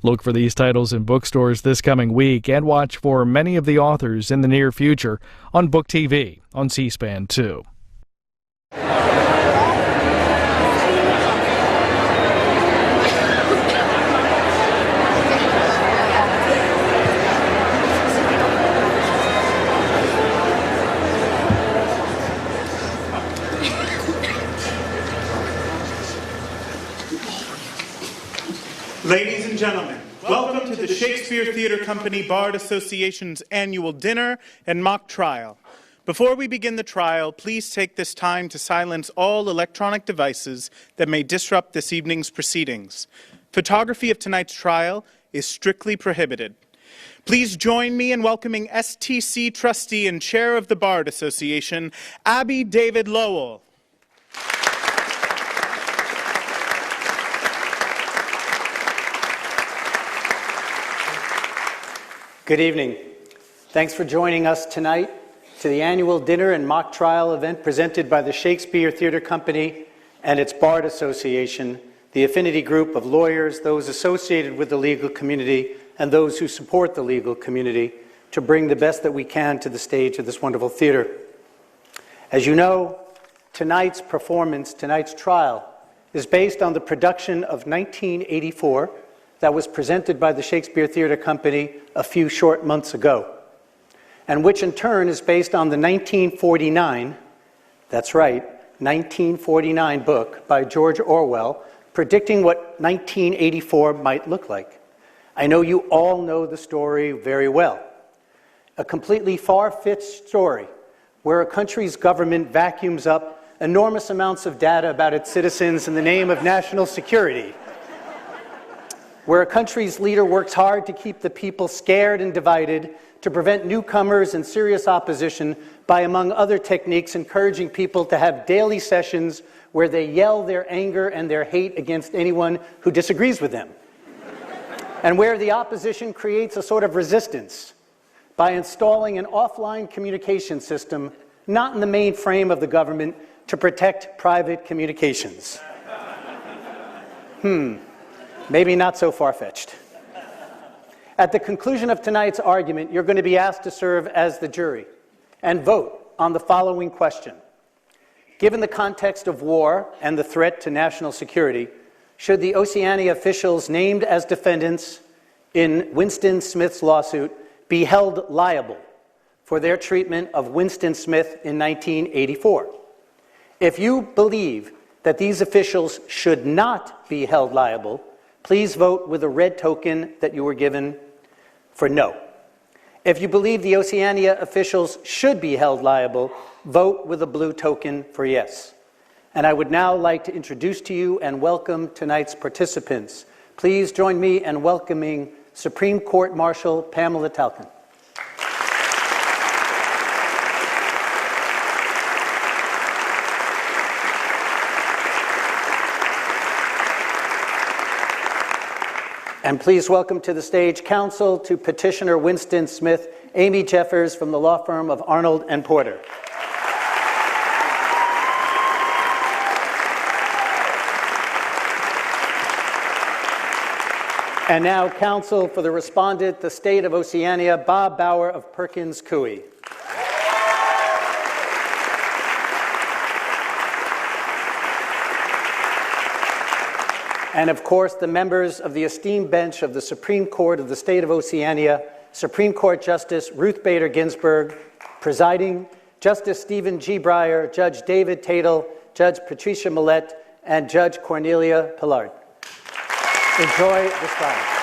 Look for these titles in bookstores this coming week and watch for many of the authors in the near future on Book TV on C-SPAN 2. Ladies and gentlemen, welcome to the Shakespeare Theatre Company Bard Association's annual dinner and mock trial. Before we begin the trial, please take this time to silence all electronic devices that may disrupt this evening's proceedings. Photography of tonight's trial is strictly prohibited. Please join me in welcoming STC trustee and chair of the Bard Association, Abby David Lowell. Good evening. Thanks for joining us tonight to the annual dinner and mock trial event presented by the Shakespeare Theatre Company and its Bard Association, the affinity group of lawyers, those associated with the legal community, and those who support the legal community to bring the best that we can to the stage of this wonderful theater. As you know, tonight's performance, tonight's trial, is based on the production of 1984 that was presented by the Shakespeare Theatre Company a few short months ago, and which in turn is based on the 1949, that's right, 1949 book by George Orwell, predicting what 1984 might look like. I know you all know the story very well. A completely far-fetched story where a country's government vacuums up enormous amounts of data about its citizens in the name of national security, where a country's leader works hard to keep the people scared and divided, to prevent newcomers and serious opposition by, among other techniques, encouraging people to have daily sessions where they yell their anger and their hate against anyone who disagrees with them, and where the opposition creates a sort of resistance by installing an offline communication system, not in the main frame of the government, to protect private communications. Maybe not so far-fetched. At the conclusion of tonight's argument, you're going to be asked to serve as the jury and vote on the following question. Given the context of war and the threat to national security, should the Oceania officials named as defendants in Winston Smith's lawsuit be held liable for their treatment of Winston Smith in 1984? If you believe that these officials should not be held liable, please vote with a red token that you were given for no. If you believe the Oceania officials should be held liable, vote with a blue token for yes. And I would now like to introduce to you and welcome tonight's participants. Please join me in welcoming Supreme Court Marshal Pamela Talcon. And please welcome to the stage counsel to petitioner Winston Smith, Amy Jeffers from the law firm of Arnold and Porter. And now counsel for the respondent, the state of Oceania, Bob Bauer of Perkins Coie. And of course, the members of the esteemed bench of the Supreme Court of the State of Oceania, Supreme Court Justice Ruth Bader Ginsburg, presiding, Justice Stephen G. Breyer, Judge David Tatel, Judge Patricia Millett, and Judge Cornelia Pillard. Enjoy this trial.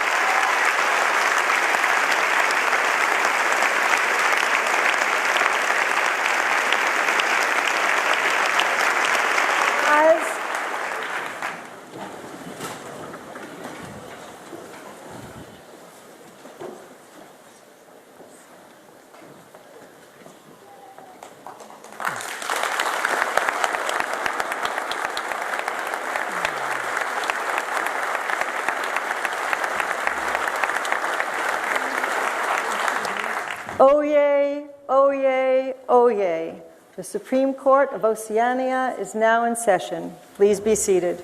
Oyez, oyez, oyez. The Supreme Court of Oceania is now in session. Please be seated.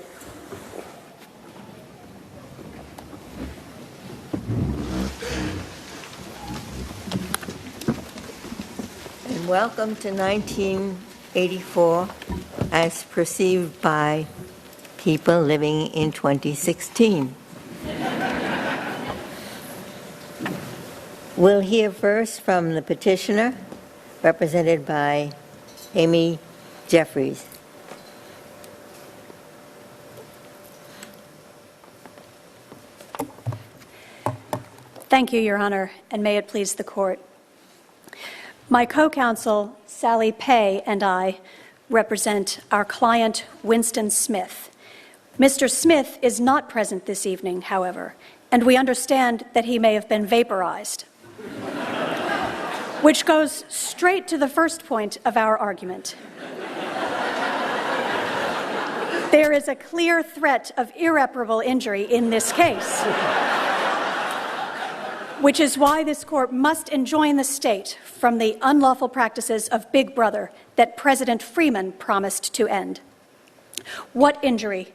welcome to 1984 as perceived by people living in 2016. We'll hear first from the petitioner, represented by Amy Jeffries. Thank you, Your Honor, and may it please the Court. My co-counsel, Sally Pay, and I represent our client, Winston Smith. Mr. Smith is not present this evening, however, and we understand that he may have been vaporized, which goes straight to the first point of our argument. There is a clear threat of irreparable injury in this case, which is why this Court must enjoin the state from the unlawful practices of Big Brother that President Freeman promised to end. What injury?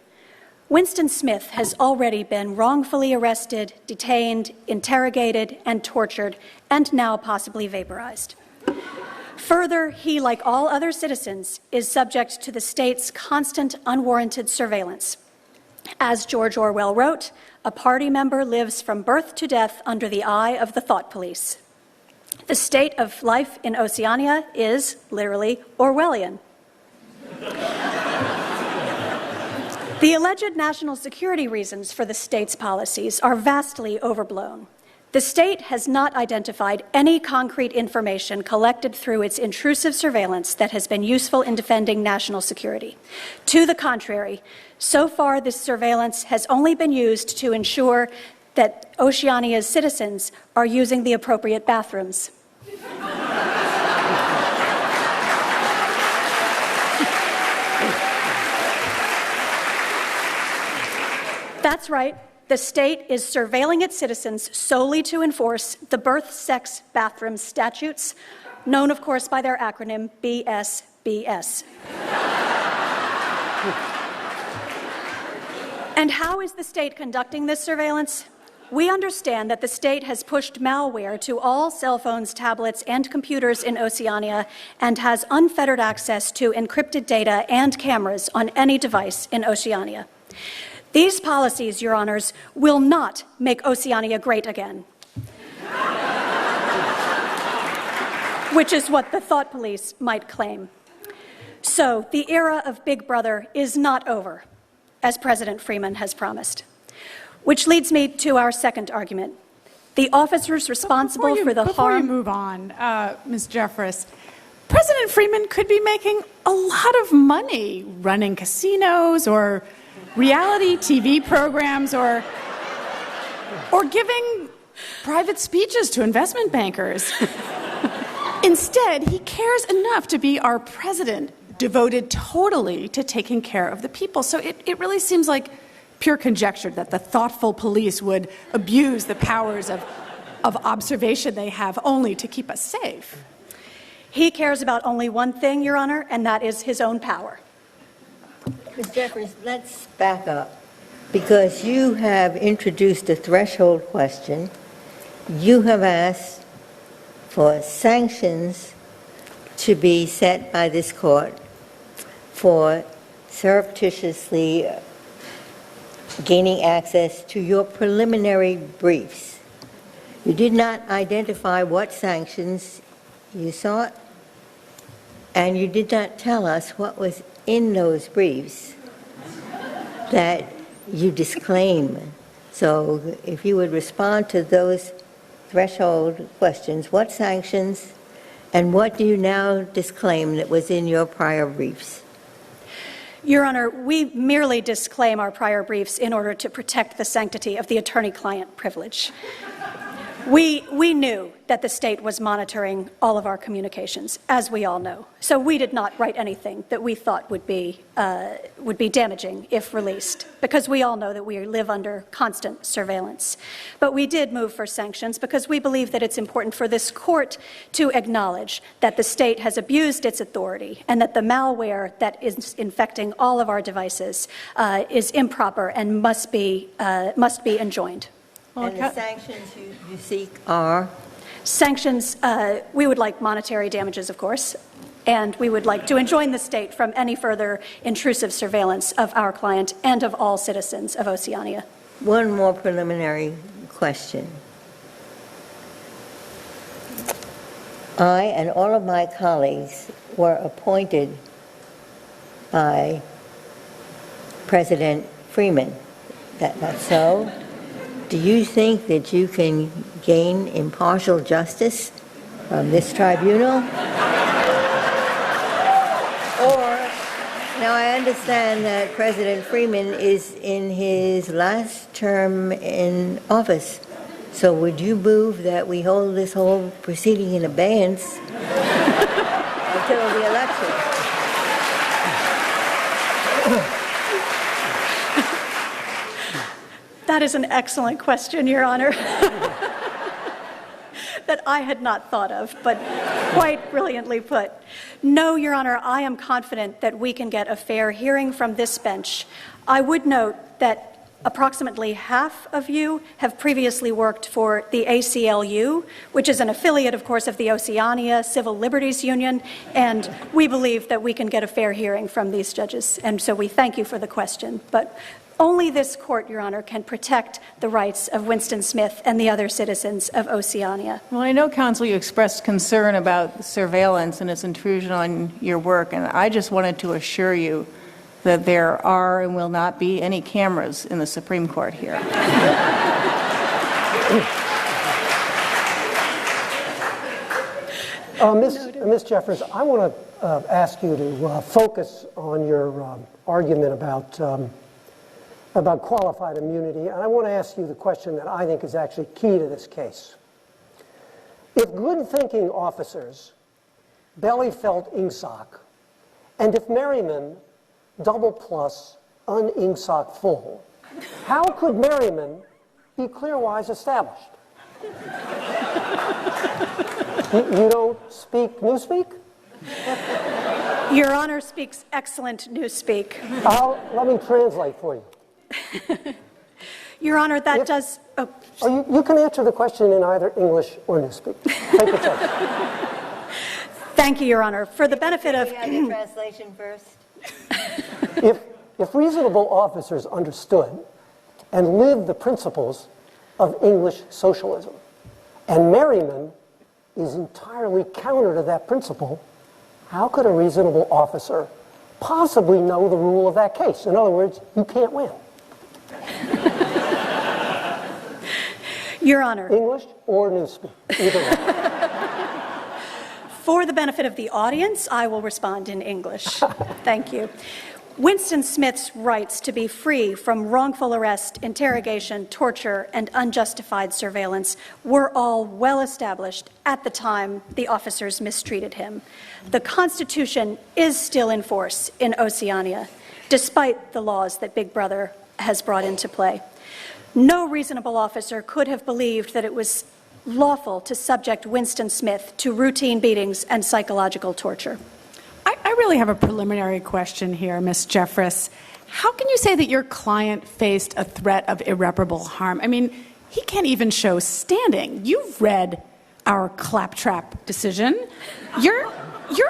Winston Smith has already been wrongfully arrested, detained, interrogated, and tortured, and now possibly vaporized. Further, he, like all other citizens, is subject to the state's constant, unwarranted surveillance. As George Orwell wrote, a party member lives from birth to death under the eye of the thought police. The state of life in Oceania is, literally, Orwellian. The alleged national security reasons for the state's policies are vastly overblown. The state has not identified any concrete information collected through its intrusive surveillance that has been useful in defending national security. To the contrary, so far this surveillance has only been used to ensure that Oceania's citizens are using the appropriate bathrooms. That's right. The state is surveilling its citizens solely to enforce the birth, sex, bathroom statutes, known, of course, by their acronym BSBS. And how is the state conducting this surveillance? We understand that the state has pushed malware to all cell phones, tablets, and computers in Oceania and has unfettered access to encrypted data and cameras on any device in Oceania. These policies, Your Honors, will not make Oceania great again, which is what the thought police might claim. So the era of Big Brother is not over, as President Freeman has promised. Which leads me to our second argument. The officers responsible for the harm... Before you move on, Ms. Jeffress, President Freeman could be making a lot of money running casinos or reality TV programs or giving private speeches to investment bankers. Instead, he cares enough to be our president, devoted totally to taking care of the people. So it really seems like pure conjecture that the thoughtful police would abuse the powers of observation they have only to keep us safe. He cares about only one thing, Your Honor, and that is his own power. Ms. Jeffries, let's back up, because you have introduced a threshold question. You have asked for sanctions to be set by this court for surreptitiously gaining access to your preliminary briefs. You did not identify what sanctions you sought, and you did not tell us what was in those briefs that you disclaim. So if you would respond to those threshold questions, what sanctions and what do you now disclaim that was in your prior briefs? Your Honor, we merely disclaim our prior briefs in order to protect the sanctity of the attorney-client privilege. We knew that the state was monitoring all of our communications, as we all know. So we did not write anything that we thought would be damaging if released, because we all know that we live under constant surveillance. But we did move for sanctions because we believe that it's important for this court to acknowledge that the state has abused its authority and that the malware that is infecting all of our devices is improper and must be enjoined. And the sanctions you seek are? Sanctions, we would like monetary damages, of course, and we would like to enjoin the state from any further intrusive surveillance of our client and of all citizens of Oceania. One more preliminary question. I and all of my colleagues were appointed by President Freeman. That's so? Do you think that you can gain impartial justice from this tribunal? Or, now I understand that President Freeman is in his last term in office. So would you move that we hold this whole proceeding in abeyance until the election? That is an excellent question, Your Honor, that I had not thought of, but quite brilliantly put. No, Your Honor, I am confident that we can get a fair hearing from this bench. I would note that approximately half of you have previously worked for the ACLU, which is an affiliate, of course, of the Oceania Civil Liberties Union, and we believe that we can get a fair hearing from these judges, and so we thank you for the question. But only this court, Your Honor, can protect the rights of Winston Smith and the other citizens of Oceania. Well, I know, counsel, you expressed concern about surveillance and its intrusion on your work, and I just wanted to assure you that there are and will not be any cameras in the Supreme Court here. Ms. Jeffers, I want to ask you to focus on your argument about qualified immunity, and I want to ask you the question that I think is actually key to this case. If good-thinking officers belly felt ingsoc, and if Merriman double plus un-ingsoc full, how could Merriman be clear-wise established? You don't speak newspeak? Your Honor speaks excellent newspeak. Let me translate for you. Your Honor, that does... Oh. You can answer the question in either English or newspeak. Take your choice. Thank you, Your Honor. For the benefit of... Can we have the translation first? If reasonable officers understood and lived the principles of English socialism, and Merriman is entirely counter to that principle, how could a reasonable officer possibly know the rule of that case? In other words, you can't win. Your Honor. English or newspeak, either way. For the benefit of the audience, I will respond in English. Thank you. Winston Smith's rights to be free from wrongful arrest, interrogation, torture, and unjustified surveillance were all well established at the time the officers mistreated him. The Constitution is still in force in Oceania, despite the laws that Big Brother has brought into play. No reasonable officer could have believed that it was lawful to subject Winston Smith to routine beatings and psychological torture. I really have a preliminary question here, Ms. Jeffress. How can you say that your client faced a threat of irreparable harm? I mean, he can't even show standing. You've read our claptrap decision. Your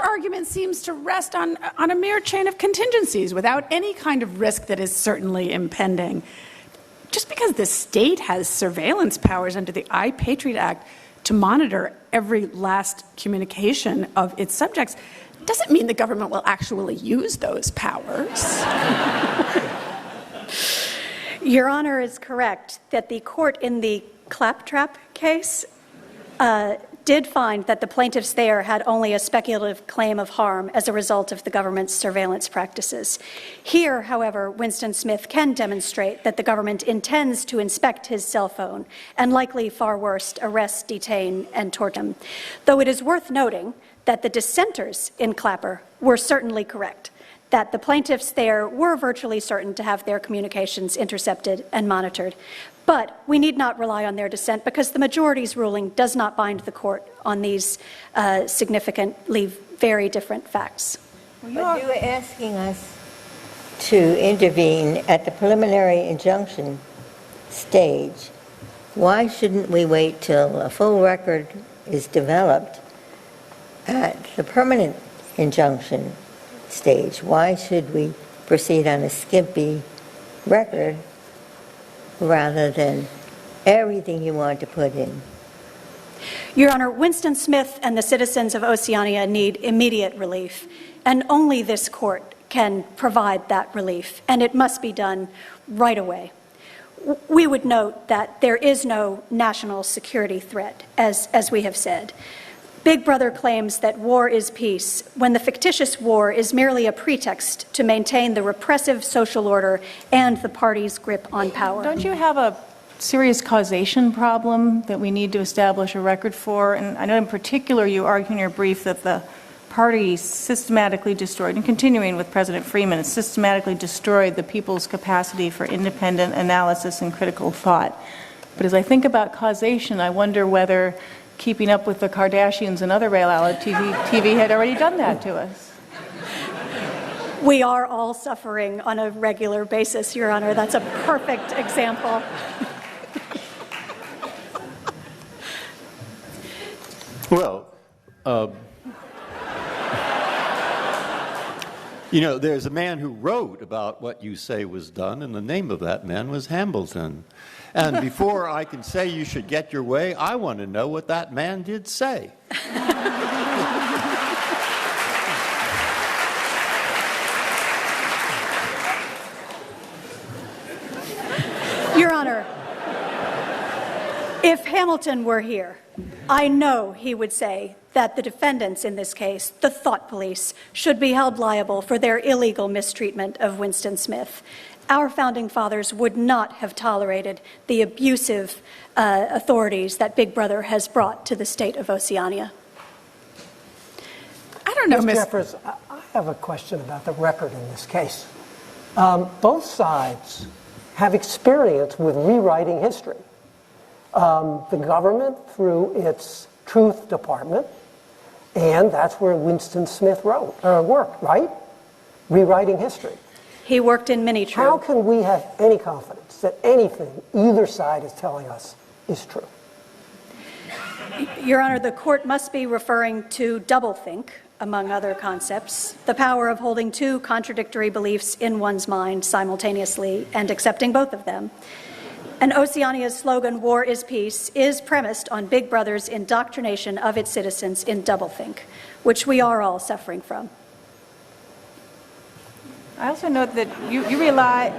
argument seems to rest on a mere chain of contingencies without any kind of risk that is certainly impending. Just because the state has surveillance powers under the I-Patriot Act to monitor every last communication of its subjects doesn't mean the government will actually use those powers. Your Honor is correct that the court in the claptrap case did find that the plaintiffs there had only a speculative claim of harm as a result of the government's surveillance practices. Here, however, Winston Smith can demonstrate that the government intends to inspect his cell phone and likely, far worse, arrest, detain, and torture him. Though it is worth noting that the dissenters in Clapper were certainly correct, that the plaintiffs there were virtually certain to have their communications intercepted and monitored. But we need not rely on their dissent because the majority's ruling does not bind the court on these significantly very different facts. But you were asking us to intervene at the preliminary injunction stage. Why shouldn't we wait till a full record is developed at the permanent injunction stage, why should we proceed on a skimpy record rather than everything you want to put in? Your Honor, Winston Smith and the citizens of Oceania need immediate relief, and only this court can provide that relief, and it must be done right away. We would note that there is no national security threat, as we have said. Big Brother claims that war is peace, when the fictitious war is merely a pretext to maintain the repressive social order and the party's grip on power. Don't you have a serious causation problem that we need to establish a record for? And I know in particular you argue in your brief that the party systematically destroyed, and continuing with President Freeman, systematically destroyed the people's capacity for independent analysis and critical thought. But as I think about causation, I wonder whether Keeping Up with the Kardashians and other reality TV had already done that to us. We are all suffering on a regular basis, Your Honor. That's a perfect example. Well, you know, there's a man who wrote about what you say was done, and the name of that man was Hambleton. And before I can say you should get your way, I want to know what that man did say. Your Honor, if Hamilton were here, I know he would say that the defendants in this case, the thought police, should be held liable for their illegal mistreatment of Winston Smith. Our founding fathers would not have tolerated the abusive authorities that Big Brother has brought to the state of Oceania. I don't know, Ms. Ms. Jeffers, I have a question about the record in this case. Both sides have experience with rewriting history. The government through its Truth Department, and that's where Winston Smith worked, right? Rewriting history. He worked in many truths. How can we have any confidence that anything either side is telling us is true? Your Honor, the court must be referring to doublethink, among other concepts, the power of holding two contradictory beliefs in one's mind simultaneously and accepting both of them. And Oceania's slogan, "War is Peace," is premised on Big Brother's indoctrination of its citizens in doublethink, which we are all suffering from. I also note that you rely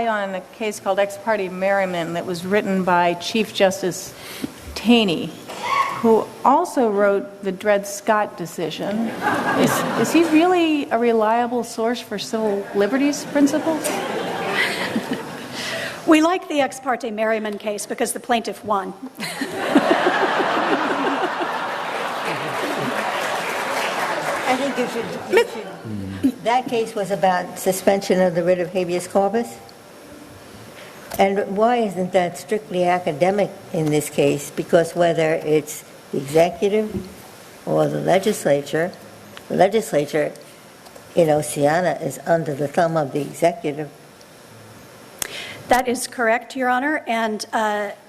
on a case called Ex parte Merriman that was written by Chief Justice Taney, who also wrote the Dred Scott decision. Is he really a reliable source for civil liberties principles? We like the Ex parte Merriman case because the plaintiff won. I think you should. That case was about suspension of the writ of habeas corpus. And why isn't that strictly academic in this case? Because whether it's the executive or the legislature in Oceania is under the thumb of the executive. That is correct, Your Honor, and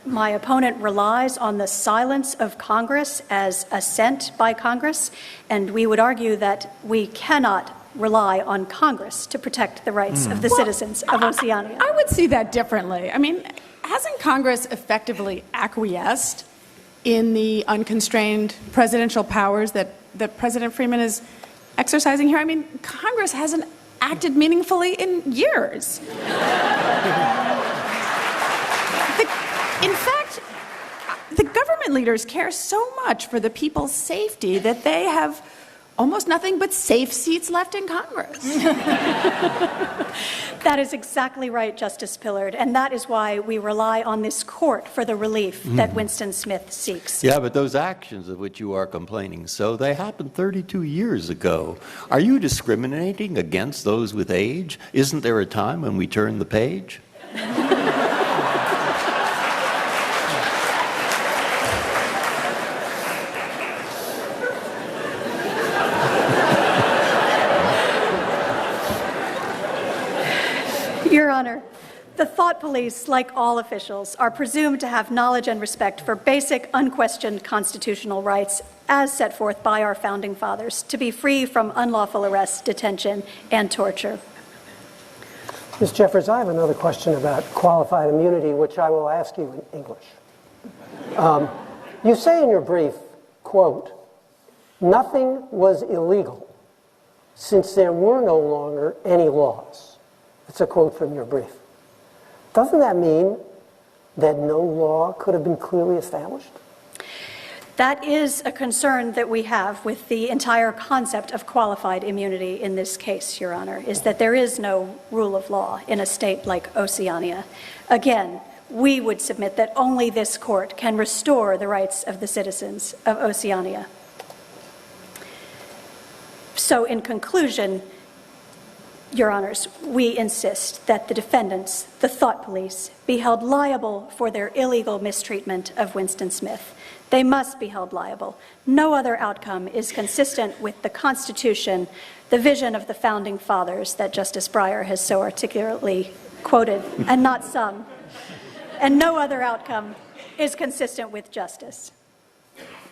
my opponent relies on the silence of Congress as assent by Congress, and we would argue that we cannot rely on Congress to protect the rights of the citizens of Oceania. I would see that differently. I mean, hasn't Congress effectively acquiesced in the unconstrained presidential powers that President Freeman is exercising here? I mean, Congress hasn't acted meaningfully in years. In fact, the government leaders care so much for the people's safety that they have almost nothing but safe seats left in Congress. That is exactly right, Justice Pillard, and that is why we rely on this court for the relief that Winston Smith seeks. Yeah, but those actions of which you are complaining, so they happened 32 years ago. Are you discriminating against those with age? Isn't there a time when we turn the page? Your Honor, the thought thought police, like all officials, are presumed to have knowledge and respect for basic, unquestioned constitutional rights as set forth by our founding fathers, to be free from unlawful arrest, detention, and torture. Ms. Jeffers, I have another question about qualified immunity, which I will ask you in English. You say in your brief, quote, "Nothing was illegal since there were no longer any laws." That's a quote from your brief. Doesn't that mean that no law could have been clearly established? That is a concern that we have with the entire concept of qualified immunity in this case, Your Honor, is that there is no rule of law in a state like Oceania. Again, we would submit that only this court can restore the rights of the citizens of Oceania. So in conclusion, Your Honors, we insist that the defendants, the thought police, be held liable for their illegal mistreatment of Winston Smith. They must be held liable. No other outcome is consistent with the Constitution, the vision of the Founding Fathers that Justice Breyer has so articulately quoted, and not some. And no other outcome is consistent with justice.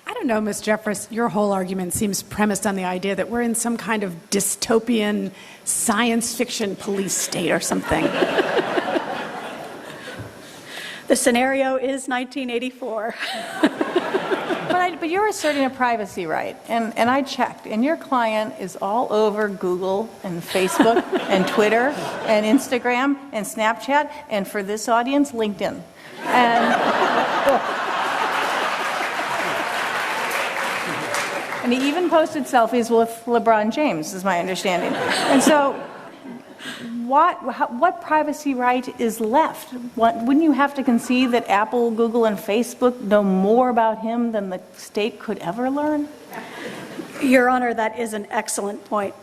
I don't know, Ms. Jeffers, your whole argument seems premised on the idea that we're in some kind of dystopian science fiction police state or something. The scenario is 1984. But you're asserting a privacy right, and I checked, and your client is all over Google and Facebook and Twitter and Instagram and Snapchat, and for this audience, LinkedIn. And he even posted selfies with LeBron James, is my understanding. And so, what privacy right is left? Wouldn't you have to concede that Apple, Google, and Facebook know more about him than the state could ever learn? Your Honor, that is an excellent point.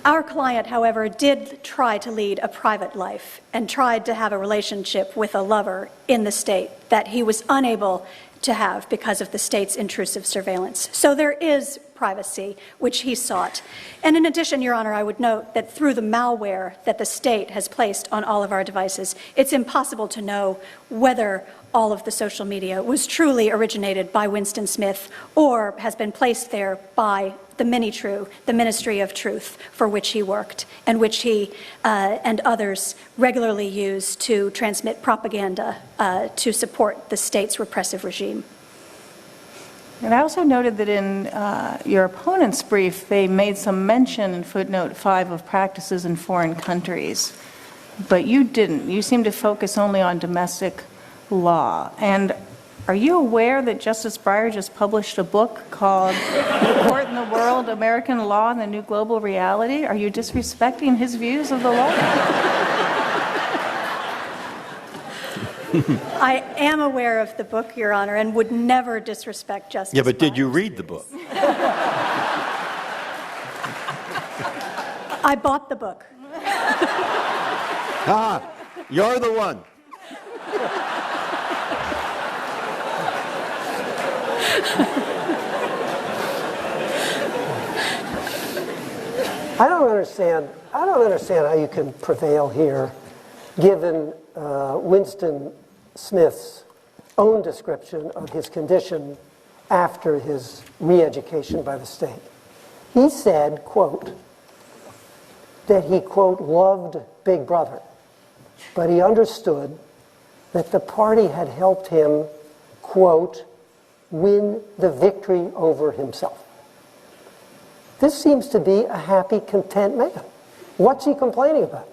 Our client, however, did try to lead a private life and tried to have a relationship with a lover in the state that he was unable to have because of the state's intrusive surveillance. So there is privacy, which he sought. And in addition, Your Honor, I would note that through the malware that the state has placed on all of our devices, it's impossible to know whether all of the social media was truly originated by Winston Smith or has been placed there by the Mini-True, the Ministry of Truth, for which he worked, and which he and others regularly use to transmit propaganda to support the state's repressive regime. And I also noted that in your opponent's brief, they made some mention in footnote 5 of practices in foreign countries, but you didn't. You seem to focus only on domestic law. And are you aware that Justice Breyer just published a book called The Court in the World, American Law and the New Global Reality? Are you disrespecting his views of the law? I am aware of the book, Your Honor, and would never disrespect Justice Yeah, but Breyer. did you read the book? I bought the book. Ah, you're the one. I don't understand how you can prevail here, given Winston Smith's own description of his condition after his re-education by the state. He said, quote, that he, quote, loved Big Brother, but he understood that the party had helped him, quote, win the victory over himself. This seems to be a happy, content man. What's he complaining about?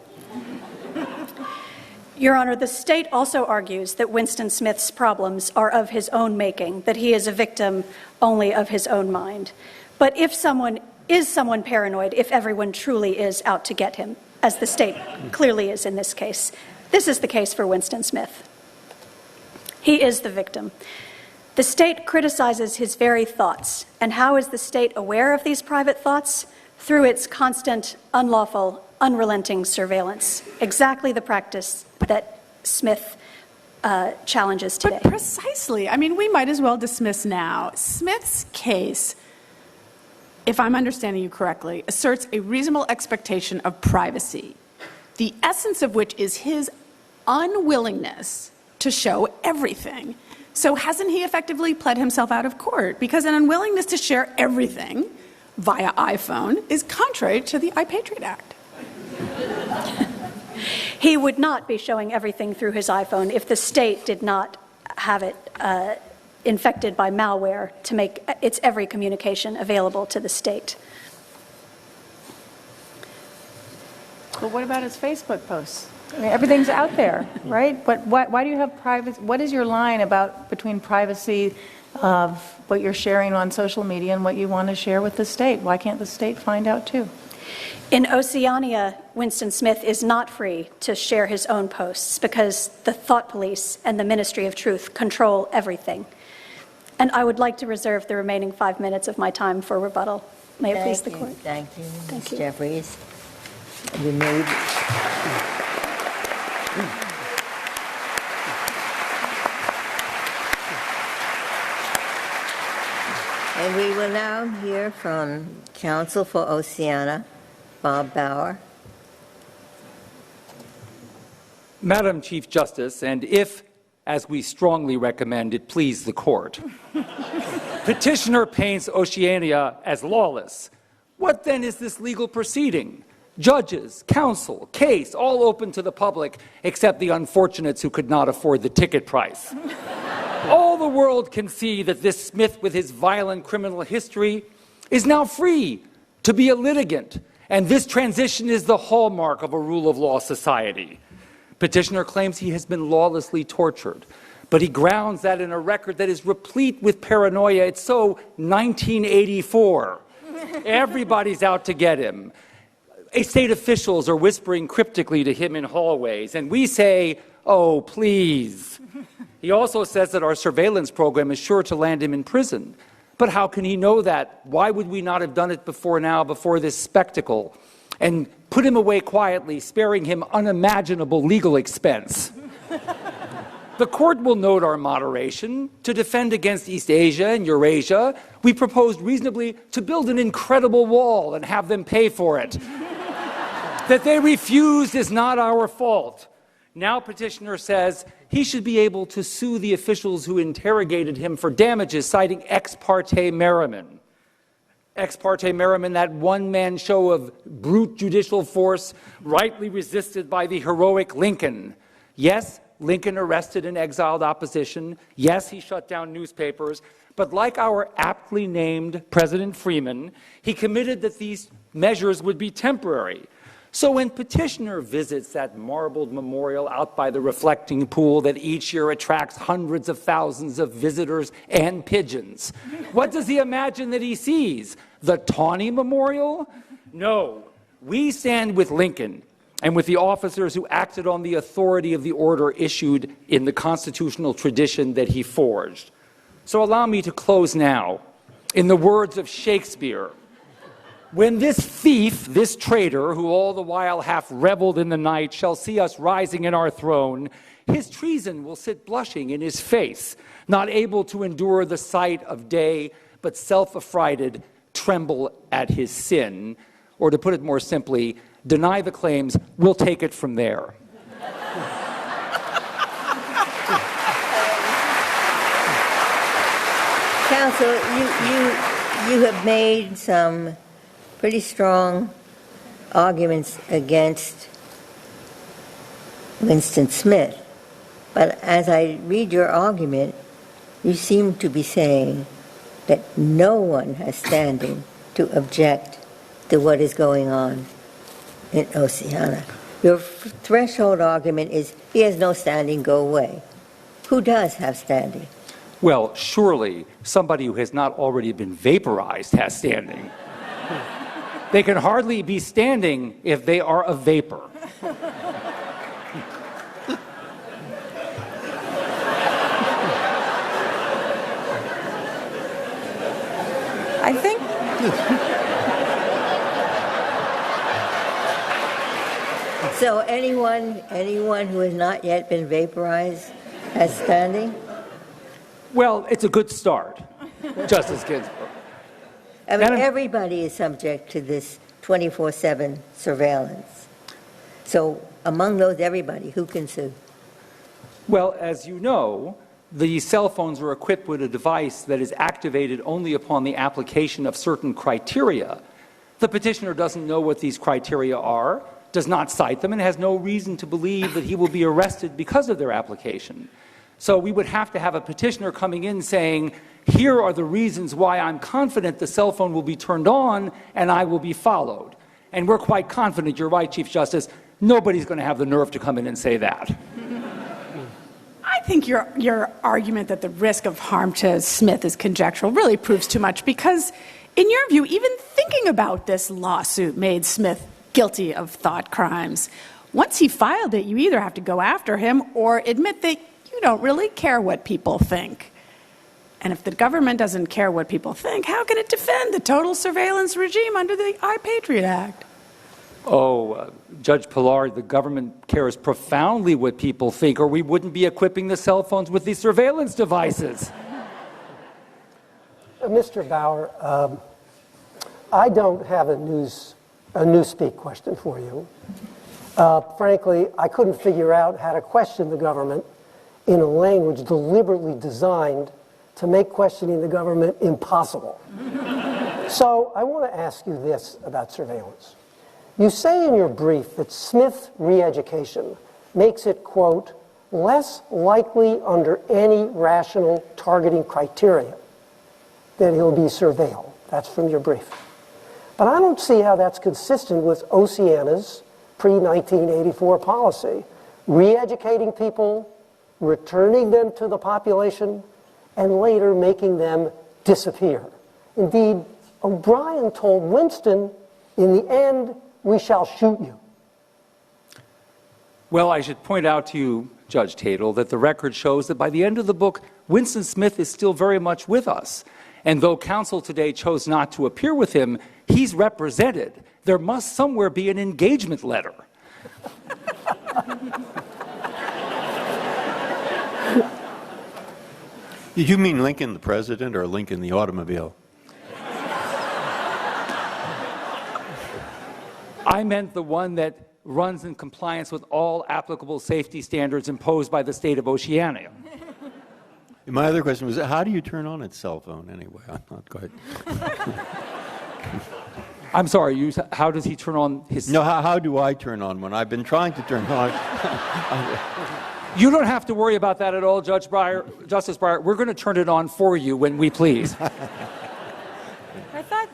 Your Honor, the state also argues that Winston Smith's problems are of his own making, that he is a victim only of his own mind. But if someone paranoid, if everyone truly is out to get him, as the state clearly is in this case, this is the case for Winston Smith. He is the victim. The state criticizes his very thoughts. And how is the state aware of these private thoughts? Through its constant, unlawful, unrelenting surveillance. Exactly the practice that Smith challenges today. But precisely. I mean, we might as well dismiss now. Smith's case, if I'm understanding you correctly, asserts a reasonable expectation of privacy, the essence of which is his unwillingness to show everything. So hasn't he effectively pled himself out of court? Because an unwillingness to share everything via iPhone is contrary to the iPatriot Act. He would not be showing everything through his iPhone if the state did not have it infected by malware to make its every communication available to the state. But what about his Facebook posts? I mean, everything's out there, right? But why do you have privacy? What is your line between privacy of what you're sharing on social media and what you want to share with the state? Why can't the state find out too? In Oceania, Winston Smith is not free to share his own posts because the thought police and the Ministry of Truth control everything. And I would like to reserve the remaining 5 minutes of my time for rebuttal. May it please the Court. Thank you, Thank Ms. you. Jeffries. You made. And we will now hear from counsel for Oceania, Bob Bauer. Madam Chief Justice, and if, as we strongly recommend, it please the court, petitioner paints Oceania as lawless. What then is this legal proceeding? Judges, counsel, case, all open to the public, except the unfortunates who could not afford the ticket price. All the world can see that this Smith with his violent criminal history is now free to be a litigant, and this transition is the hallmark of a rule of law society. Petitioner claims he has been lawlessly tortured, but he grounds that in a record that is replete with paranoia. It's so 1984. Everybody's out to get him. State officials are whispering cryptically to him in hallways, and we say, oh, please. He also says that our surveillance program is sure to land him in prison. But how can he know that? Why would we not have done it before now, before this spectacle, and put him away quietly, sparing him unimaginable legal expense? The court will note our moderation. To defend against East Asia and Eurasia, we proposed reasonably to build an incredible wall and have them pay for it. That they refused is not our fault. Now petitioner says he should be able to sue the officials who interrogated him for damages, citing ex parte merriment. Ex parte merriment, that one-man show of brute judicial force, rightly resisted by the heroic Lincoln. Yes, Lincoln arrested and exiled opposition. Yes, he shut down newspapers. But like our aptly named President Freeman, he committed that these measures would be temporary. So when petitioner visits that marbled memorial out by the reflecting pool that each year attracts hundreds of thousands of visitors and pigeons, what does he imagine that he sees? The Tawney Memorial? No, we stand with Lincoln and with the officers who acted on the authority of the order issued in the constitutional tradition that he forged. So allow me to close now in the words of Shakespeare. When this thief, this traitor, who all the while half reveled in the night, shall see us rising in our throne, his treason will sit blushing in his face, not able to endure the sight of day, but self-affrighted, tremble at his sin. Or to put it more simply, deny the claims, we'll take it from there. Counsel, you have made some pretty strong arguments against Winston Smith. But as I read your argument, you seem to be saying that no one has standing to object to what is going on in Oceania. Your threshold argument is he has no standing, go away. Who does have standing? Well, surely somebody who has not already been vaporized has standing. They can hardly be standing if they are a vapor. I think. So anyone who has not yet been vaporized has standing? Well, it's a good start, Justice Ginsburg. I mean, everybody is subject to this 24/7 surveillance. So among those everybody, who can sue? Well, as you know, the cell phones are equipped with a device that is activated only upon the application of certain criteria. The petitioner doesn't know what these criteria are, does not cite them, and has no reason to believe that he will be arrested because of their application. So we would have to have a petitioner coming in saying, here are the reasons why I'm confident the cell phone will be turned on and I will be followed. And we're quite confident, you're right, Chief Justice, nobody's going to have the nerve to come in and say that. I think your argument that the risk of harm to Smith is conjectural really proves too much because, in your view, even thinking about this lawsuit made Smith guilty of thought crimes. Once he filed it, you either have to go after him or admit that you don't really care what people think. And if the government doesn't care what people think, how can it defend the total surveillance regime under the I-Patriot Act? Judge Pillard, the government cares profoundly what people think, or we wouldn't be equipping the cell phones with these surveillance devices. Mr. Bauer, I don't have a newspeak question for you. Frankly, I couldn't figure out how to question the government in a language deliberately designed to make questioning the government impossible. So I want to ask you this about surveillance. You say in your brief that Smith's re-education makes it, quote, less likely under any rational targeting criteria that he'll be surveilled. That's from your brief. But I don't see how that's consistent with Oceania's pre-1984 policy, re-educating people, returning them to the population, and later making them disappear. Indeed, O'Brien told Winston, in the end, we shall shoot you. Well, I should point out to you, Judge Tatel, that the record shows that by the end of the book, Winston Smith is still very much with us. And though counsel today chose not to appear with him, he's represented. There must somewhere be an engagement letter. Did you mean Lincoln the president or Lincoln the automobile? I meant the one that runs in compliance with all applicable safety standards imposed by the state of Oceania. My other question was, how do you turn on its cell phone anyway? I'm not quite... I'm sorry, how does he turn on his... No, how do I turn on one? I've been trying to turn on... You don't have to worry about that at all, Justice Breyer. We're going to turn it on for you when we please.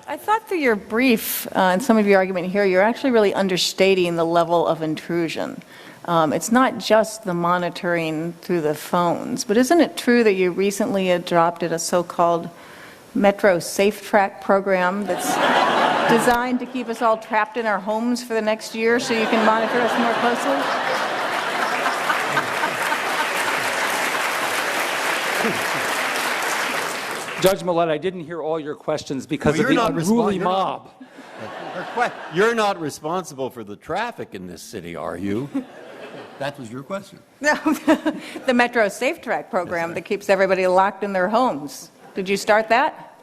I thought through your brief and some of your argument here, you're actually really understating the level of intrusion. It's not just the monitoring through the phones, but isn't it true that you recently adopted a so-called Metro Safe Track program that's designed to keep us all trapped in our homes for the next year so you can monitor us more closely? Judge Millett, I didn't hear all your questions because of the unruly mob. You're not responsible for the traffic in this city, are you? That was your question. No, the Metro Safe Track program that keeps everybody locked in their homes. Did you start that?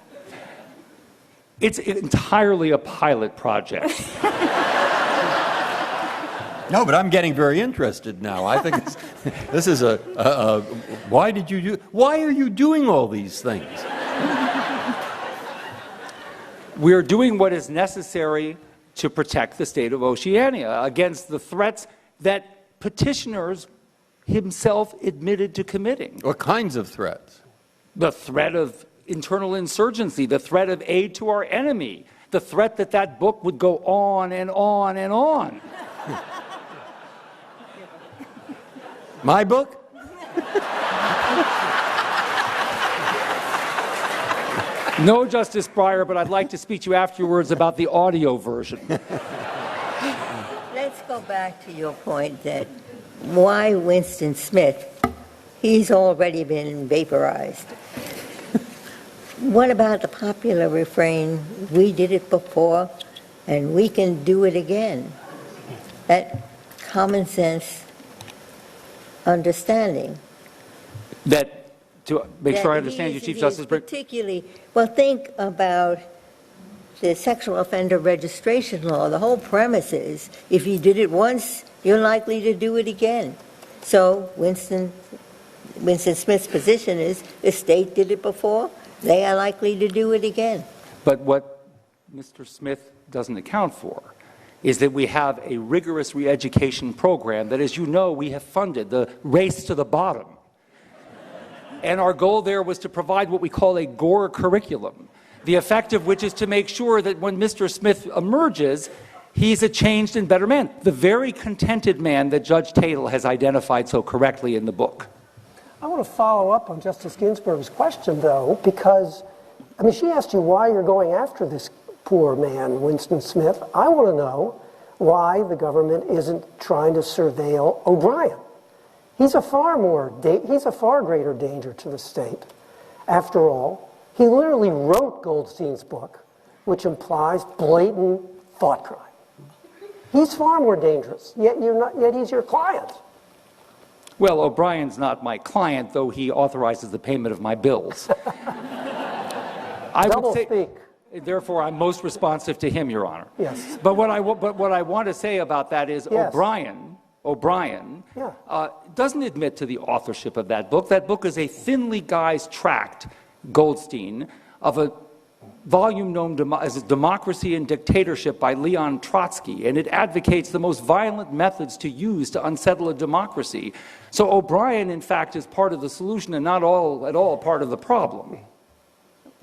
It's entirely a pilot project. No, but I'm getting very interested now. I think this is why are you doing all these things? We're doing what is necessary to protect the state of Oceania against the threats that petitioners himself admitted to committing. What kinds of threats? The threat of internal insurgency, the threat of aid to our enemy, the threat that that book would go on and on and on. My book? No, Justice Breyer, but I'd like to speak to you afterwards about the audio version. Let's go back to your point that why Winston Smith? He's already been vaporized. What about the popular refrain, we did it before and we can do it again? That common sense understanding. That, to make sure I understand you, Chief Justice Breyer. Particularly, well, think about the sexual offender registration law. The whole premise is if you did it once, you're likely to do it again. So Winston Smith's position is the state did it before, they are likely to do it again. But what Mr. Smith doesn't account for is that we have a rigorous re-education program that, as you know, we have funded, the Race to the Bottom. And our goal there was to provide what we call a Gore curriculum, the effect of which is to make sure that when Mr. Smith emerges, he's a changed and better man, the very contented man that Judge Tatel has identified so correctly in the book. I want to follow up on Justice Ginsburg's question, though, because, I mean, she asked you why you're going after this poor man, Winston Smith. I want to know why the government isn't trying to surveil O'Brien. He's a far greater danger to the state. After all, he literally wrote Goldstein's book, which implies blatant thought crime. He's far more dangerous, yet he's your client. Well, O'Brien's not my client, though he authorizes the payment of my bills. Double speak. Therefore, I'm most responsive to him, Your Honor. Yes. But what I want to say about that is yes. O'Brien doesn't admit to the authorship of that book. That book is a thinly guised tract, Goldstein, of a volume known as Democracy and Dictatorship by Leon Trotsky, and it advocates the most violent methods to use to unsettle a democracy. So O'Brien, in fact, is part of the solution and not at all part of the problem.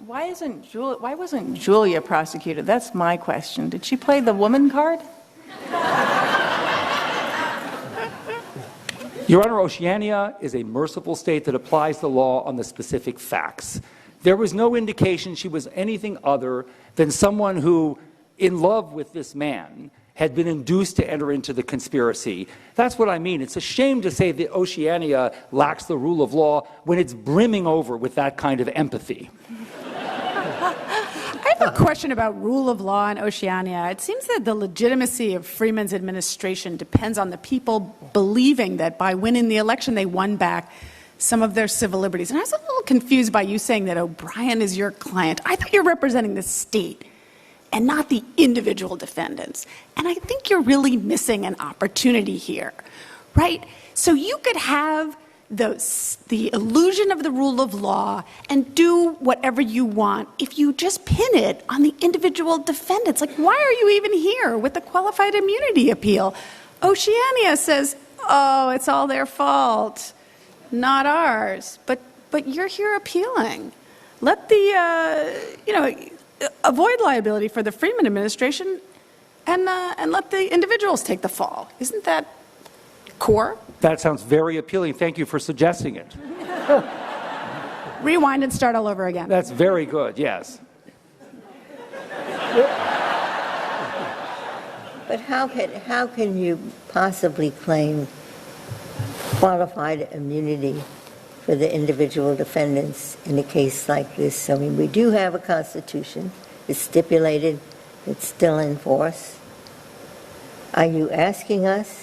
Why wasn't Julia prosecuted? That's my question. Did she play the woman card? Your Honor, Oceania is a merciful state that applies the law on the specific facts. There was no indication she was anything other than someone who, in love with this man, had been induced to enter into the conspiracy. That's what I mean. It's a shame to say that Oceania lacks the rule of law when it's brimming over with that kind of empathy. I have a question about rule of law in Oceania. It seems that the legitimacy of Freeman's administration depends on the people believing that by winning the election they won back some of their civil liberties. And I was a little confused by you saying that O'Brien is your client. I thought you're representing the state and not the individual defendants. And I think you're really missing an opportunity here, right? So you could have the illusion of the rule of law and do whatever you want if you just pin it on the individual defendants. Like, why are you even here with the qualified immunity appeal? Oceania says, oh, it's all their fault, not ours. But you're here appealing. Let the, avoid liability for the Freeman administration and let the individuals take the fall. Isn't that core? That sounds very appealing. Thank you for suggesting it. Rewind and start all over again. That's very good, yes. But how can you possibly claim qualified immunity for the individual defendants in a case like this? I mean, we do have a Constitution. It's stipulated. It's still in force. Are you asking us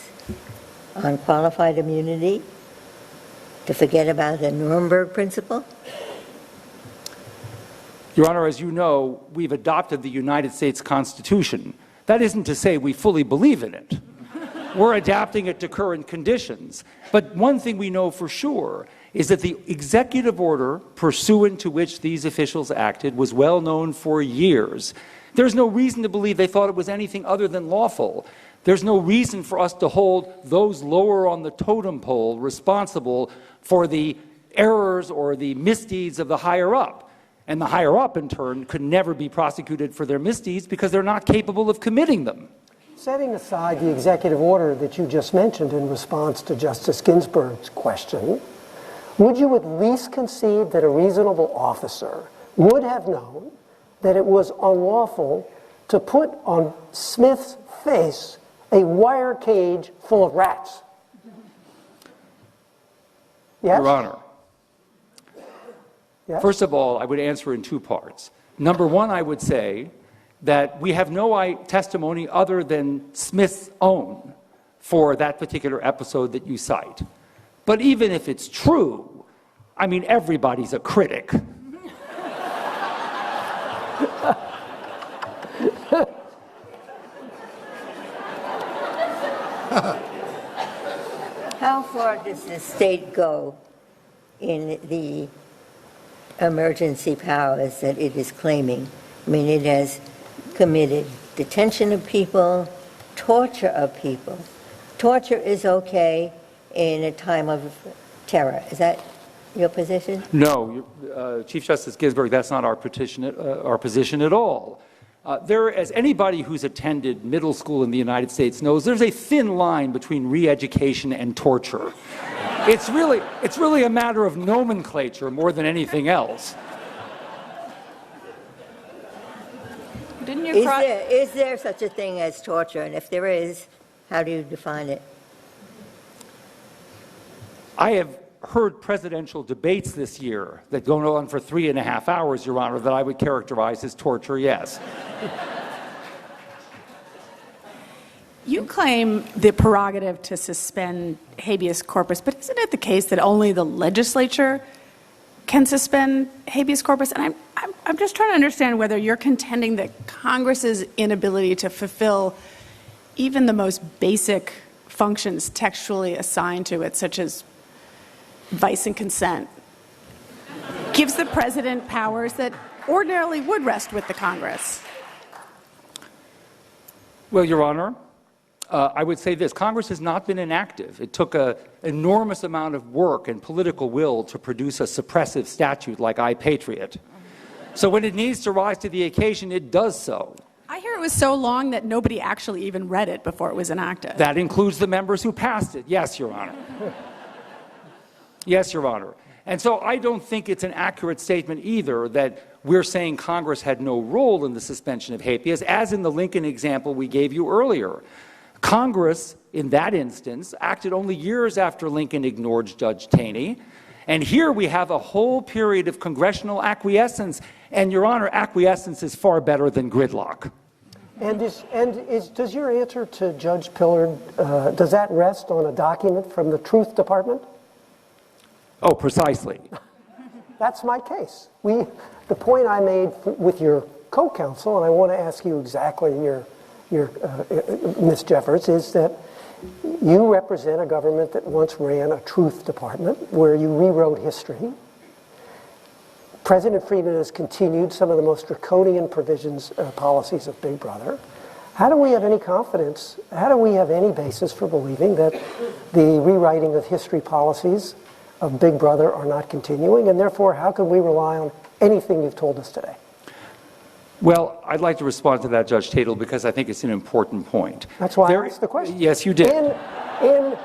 on qualified immunity to forget about the Nuremberg principle? Your Honor, as you know, we've adopted the United States Constitution. That isn't to say we fully believe in it. We're adapting it to current conditions. But one thing we know for sure is that the executive order pursuant to which these officials acted was well known for years. There's no reason to believe they thought it was anything other than lawful. There's no reason for us to hold those lower on the totem pole responsible for the errors or the misdeeds of the higher up. And the higher up, in turn, could never be prosecuted for their misdeeds because they're not capable of committing them. Setting aside the executive order that you just mentioned in response to Justice Ginsburg's question, would you at least concede that a reasonable officer would have known that it was unlawful to put on Smith's face a wire cage full of rats? Yes? Your Honor, yes? First of all, I would answer in two parts. Number one, I would say that we have no testimony other than Smith's own for that particular episode that you cite. But even if it's true, I mean, everybody's a critic. far does the state go in the emergency powers that it is claiming? I mean, it has committed detention of people, torture of people. Torture is okay in a time of terror. Is that your position? No, Chief Justice Ginsburg, that's not our position at all. As anybody who's attended middle school in the United States knows, there's a thin line between re-education and torture. It's really a matter of nomenclature more than anything else. Didn't you Is there such a thing as torture? And if there is, how do you define it? I have heard presidential debates this year that go on for 3.5 hours, Your Honor, that I would characterize as torture, yes. You claim the prerogative to suspend habeas corpus, but isn't it the case that only the legislature can suspend habeas corpus? And I'm just trying to understand whether you're contending that Congress's inability to fulfill even the most basic functions textually assigned to it, such as advice and consent, gives the president powers that ordinarily would rest with the Congress. Well, Your Honor, I would say this. Congress has not been inactive. It took an enormous amount of work and political will to produce a suppressive statute like I Patriot. So when it needs to rise to the occasion, it does so. I hear it was so long that nobody actually even read it before it was enacted. That includes the members who passed it. Yes, Your Honor. Yes, Your Honor. And so I don't think it's an accurate statement either that we're saying Congress had no role in the suspension of habeas, as in the Lincoln example we gave you earlier. Congress, in that instance, acted only years after Lincoln ignored Judge Taney. And here we have a whole period of congressional acquiescence. And, Your Honor, acquiescence is far better than gridlock. Does your answer to Judge Pillard, does that rest on a document from the Truth Department? Oh, precisely. That's my case. The point I made with your co-counsel, and I want to ask you exactly Ms. Jeffords, is that you represent a government that once ran a Truth Department where you rewrote history. President Freeman has continued some of the most draconian policies of Big Brother. How do we have any confidence, how do we have any basis for believing that the rewriting of history policies of Big Brother are not continuing, and therefore how can we rely on anything you've told us today? Well, I'd like to respond to that, Judge Tatel, because I think it's an important point. That's why I asked the question. Yes, you did. In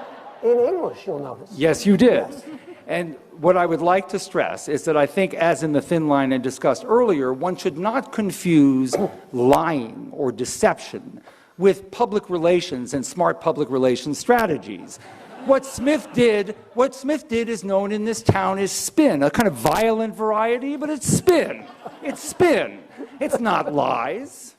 English, you'll notice. Yes, you did. Yes. And what I would like to stress is that I think, as in the thin line I discussed earlier, one should not confuse lying or deception with public relations and smart public relations strategies. What Smith did is known in this town as spin, a kind of violent variety, but it's spin. It's spin. It's not lies.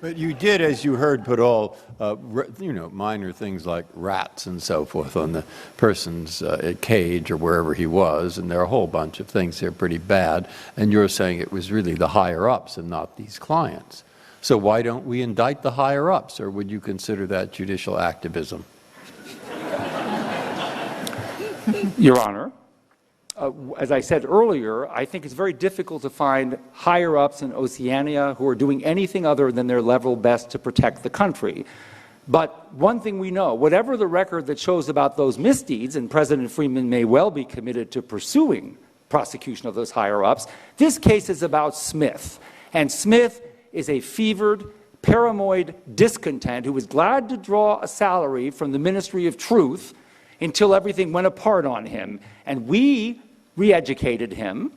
But you did, as you heard, put all, minor things like rats and so forth on the person's cage or wherever he was, and there are a whole bunch of things here pretty bad, and you're saying it was really the higher-ups and not these clients. So why don't we indict the higher-ups, or would you consider that judicial activism? Your Honor, as I said earlier, I think it's very difficult to find higher-ups in Oceania who are doing anything other than their level best to protect the country. But one thing we know, whatever the record that shows about those misdeeds, and President Freeman may well be committed to pursuing prosecution of those higher-ups, this case is about Smith. And Smith is a fevered, paranoid discontent who was glad to draw a salary from the Ministry of Truth until everything went apart on him. And we re-educated him,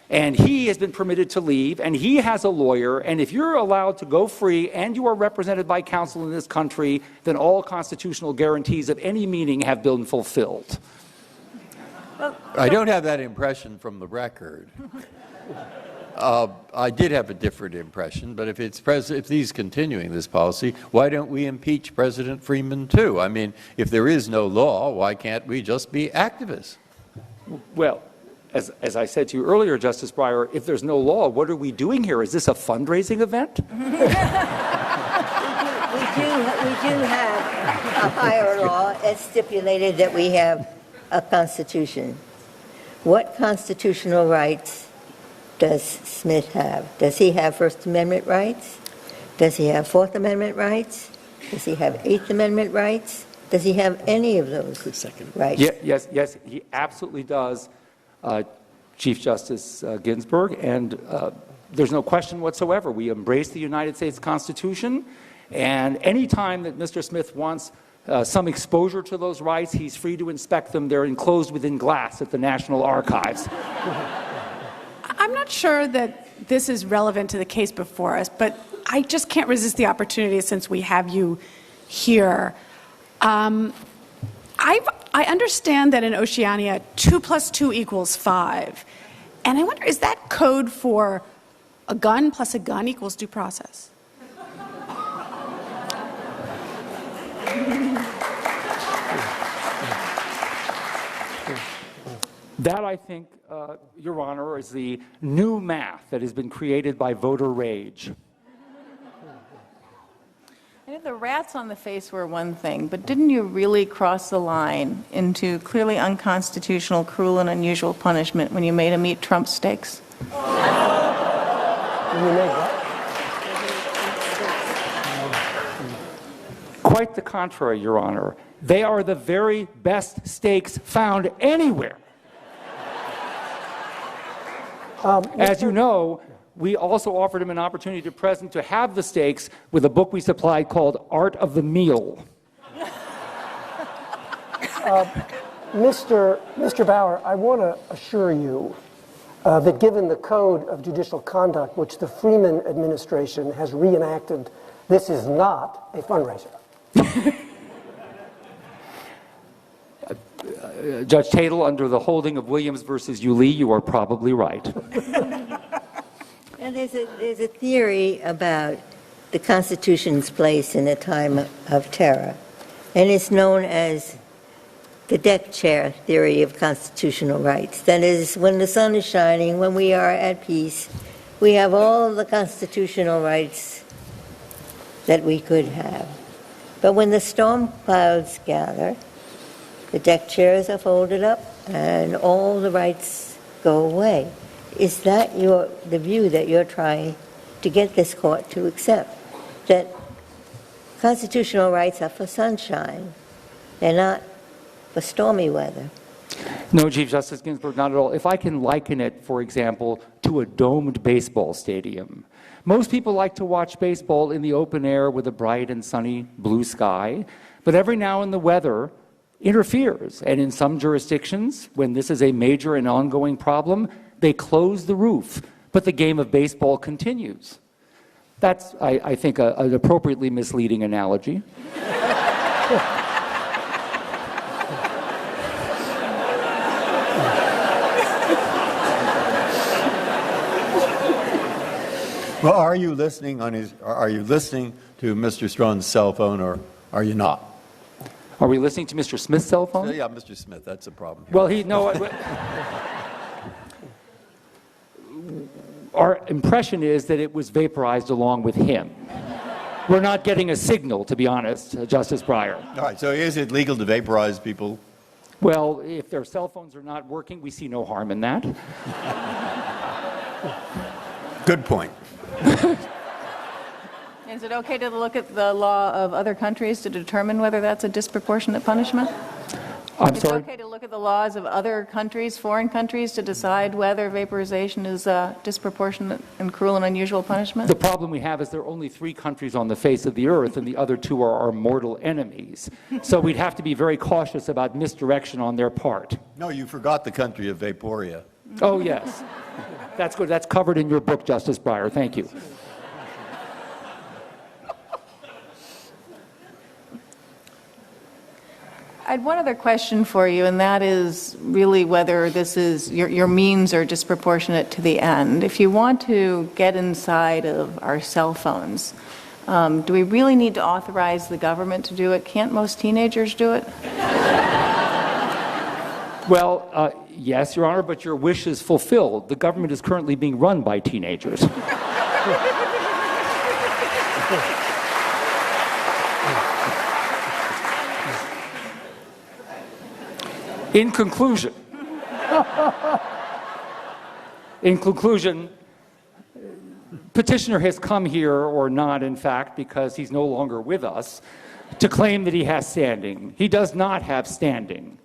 and he has been permitted to leave, and he has a lawyer, and if you're allowed to go free and you are represented by counsel in this country, then all constitutional guarantees of any meaning have been fulfilled. I don't have that impression from the record. I did have a different impression, but if he's continuing this policy, why don't we impeach President Freeman too? I mean, if there is no law, why can't we just be activists? Well, as I said to you earlier, Justice Breyer, if there's no law, what are we doing here? Is this a fundraising event? We do have a higher law it's stipulated that we have a Constitution. What constitutional rights does Smith have? Does he have First Amendment rights? Does he have Fourth Amendment rights? Does he have Eighth Amendment rights? Does he have any of those rights? Yes, he absolutely does, Chief Justice Ginsburg, and there's no question whatsoever. We embrace the United States Constitution, and any time that Mr. Smith wants some exposure to those rights, he's free to inspect them. They're enclosed within glass at the National Archives. I'm not sure that this is relevant to the case before us, but I just can't resist the opportunity since we have you here. I understand that in Oceania, 2 + 2 = 5. And I wonder, is that code for a gun plus a gun equals due process? That, I think, Your Honor, is the new math that has been created by voter rage. And if the rats on the face were one thing, but didn't you really cross the line into clearly unconstitutional, cruel, and unusual punishment when you made him eat Trump steaks? When you made what? Quite the contrary, Your Honor. They are the very best steaks found anywhere. As you know, we also offered him an opportunity to present to have the steaks with a book we supplied called Art of the Meal. Mr. Bauer, I want to assure you that given the Code of Judicial Conduct, which the Freeman administration has reenacted, this is not a fundraiser. Judge Tatel, under the holding of Williams versus Yulee, you are probably right. And there's a theory about the Constitution's place in a time of terror, and it's known as the deck chair theory of constitutional rights. That is, when the sun is shining, when we are at peace, we have all of the constitutional rights that we could have. But when the storm clouds gather, the deck chairs are folded up and all the rights go away. Is that the view that you're trying to get this court to accept? That constitutional rights are for sunshine, they're not for stormy weather? No, Chief Justice Ginsburg, not at all. If I can liken it, for example, to a domed baseball stadium. Most people like to watch baseball in the open air with a bright and sunny blue sky, but every now and then the weather interferes. And in some jurisdictions, when this is a major and ongoing problem, they close the roof, but the game of baseball continues. That's, I think, an appropriately misleading analogy. Well, are you listening to Mr. Strawn's cell phone, or are you not? Are we listening to Mr. Smith's cell phone? Yeah, Mr. Smith, that's a problem. Well, our impression is that it was vaporized along with him. We're not getting a signal, to be honest, Justice Breyer. All right, so is it legal to vaporize people? Well, if their cell phones are not working, we see no harm in that. Good point. Is it okay to look at the law of other countries to determine whether that's a disproportionate punishment? I'm sorry? It's okay to look at the laws of other countries, foreign countries, to decide whether vaporization is a disproportionate and cruel and unusual punishment? The problem we have is there are only 3 countries on the face of the earth, and the other 2 are our mortal enemies. So we'd have to be very cautious about misdirection on their part. No, you forgot the country of Vaporia. Oh, yes. That's good. That's covered in your book, Justice Breyer. Thank you. I had one other question for you, and that is really whether this is your means are disproportionate to the end. If you want to get inside of our cell phones, do we really need to authorize the government to do it? Can't most teenagers do it? Well, yes, Your Honor, but your wish is fulfilled. The government is currently being run by teenagers. In conclusion, petitioner has come here, or not, in fact, because he's no longer with us, to claim that he has standing. He does not have standing.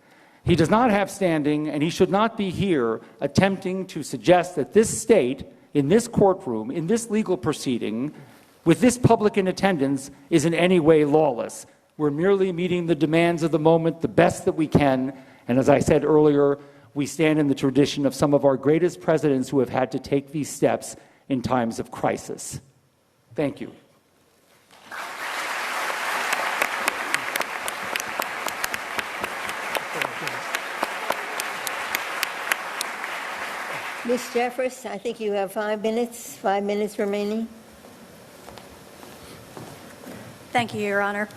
He does not have standing, and he should not be here attempting to suggest that this state, in this courtroom, in this legal proceeding, with this public in attendance, is in any way lawless. We're merely meeting the demands of the moment the best that we can, and as I said earlier, we stand in the tradition of some of our greatest presidents who have had to take these steps in times of crisis. Thank you. Ms. Jeffers, I think you have 5 minutes remaining. Thank you, Your Honor.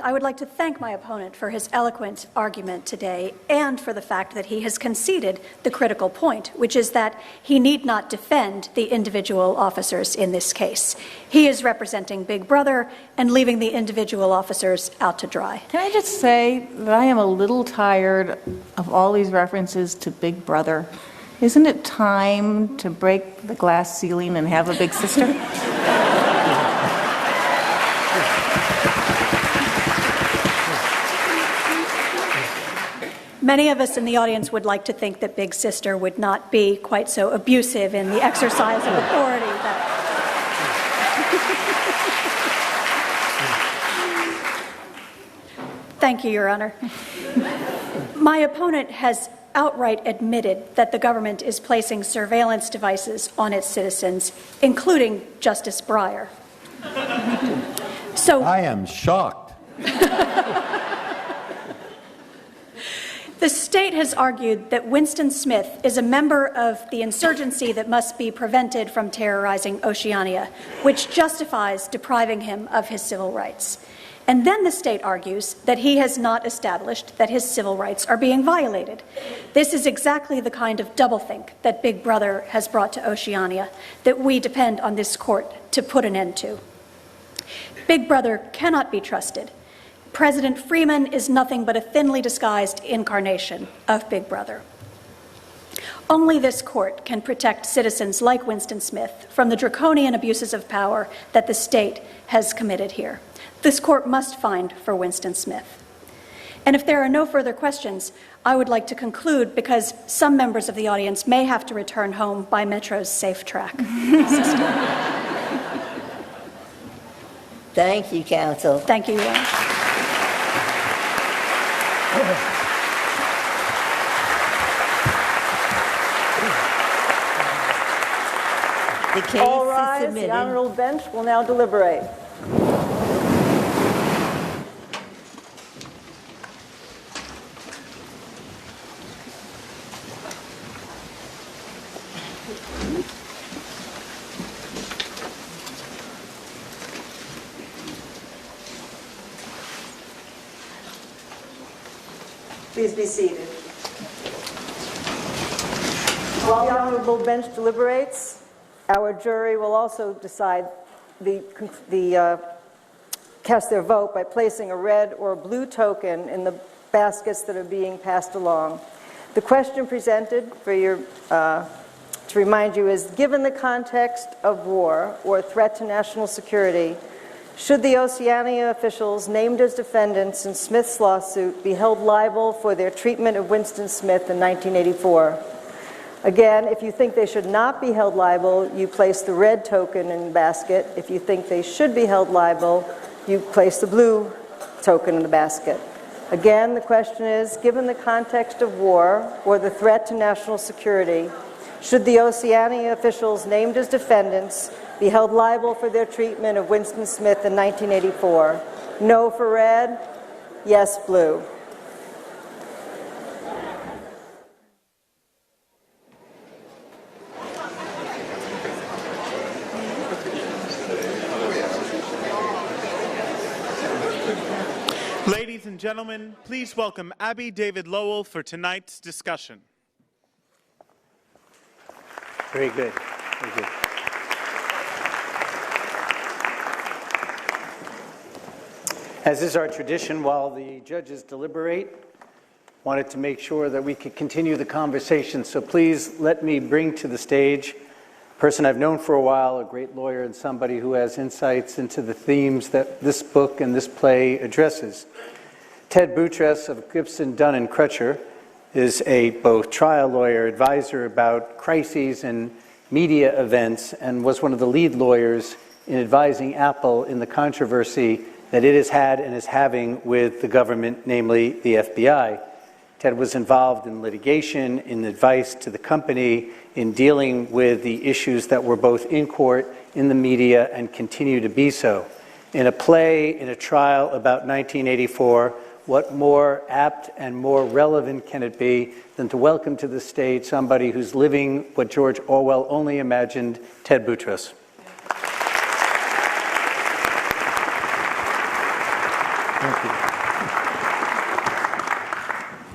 I would like to thank my opponent for his eloquent argument today and for the fact that he has conceded the critical point, which is that he need not defend the individual officers in this case. He is representing Big Brother and leaving the individual officers out to dry. Can I just say that I am a little tired of all these references to Big Brother? Isn't it time to break the glass ceiling and have a big sister? Many of us in the audience would like to think that Big Sister would not be quite so abusive in the exercise of authority. Thank you, Your Honor. My opponent has outright admitted that the government is placing surveillance devices on its citizens, including Justice Breyer. So I am shocked. The state has argued that Winston Smith is a member of the insurgency that must be prevented from terrorizing Oceania, which justifies depriving him of his civil rights. And then the state argues that he has not established that his civil rights are being violated. This is exactly the kind of doublethink that Big Brother has brought to Oceania that we depend on this court to put an end to. Big Brother cannot be trusted. President Freeman is nothing but a thinly disguised incarnation of Big Brother. Only this court can protect citizens like Winston Smith from the draconian abuses of power that the state has committed here. This court must find for Winston Smith. And if there are no further questions, I would like to conclude because some members of the audience may have to return home by Metro's safe track system. Thank you, counsel. Thank you, Your Honor. The case All is rise. submitted. The honorable bench will now deliberate. Please be seated. While the honorable bench deliberates, our jury will also decide cast their vote by placing a red or a blue token in the baskets that are being passed along. The question presented for to remind you is, given the context of war or threat to national security, should the Oceania officials named as defendants in Smith's lawsuit be held liable for their treatment of Winston Smith in 1984? Again, if you think they should not be held liable, you place the red token in the basket. If you think they should be held liable, you place the blue token in the basket. Again, the question is, given the context of war or the threat to national security, should the Oceania officials named as defendants be held liable for their treatment of Winston Smith in 1984? No for red, yes blue. Ladies and gentlemen, please welcome Abby David Lowell for tonight's discussion. Very good. Very good. As is our tradition, while the judges deliberate, wanted to make sure that we could continue the conversation. So please let me bring to the stage a person I've known for a while, a great lawyer and somebody who has insights into the themes that this book and this play addresses. Ted Boutrous of Gibson, Dunn & Crutcher is a both trial lawyer, advisor about crises and media events, and was one of the lead lawyers in advising Apple in the controversy that it has had and is having with the government, namely the FBI. Ted was involved in litigation, in advice to the company, in dealing with the issues that were both in court, in the media, and continue to be so. In a play, in a trial about 1984, what more apt and more relevant can it be than to welcome to the stage somebody who's living what George Orwell only imagined, Ted Boutrous. Thank you.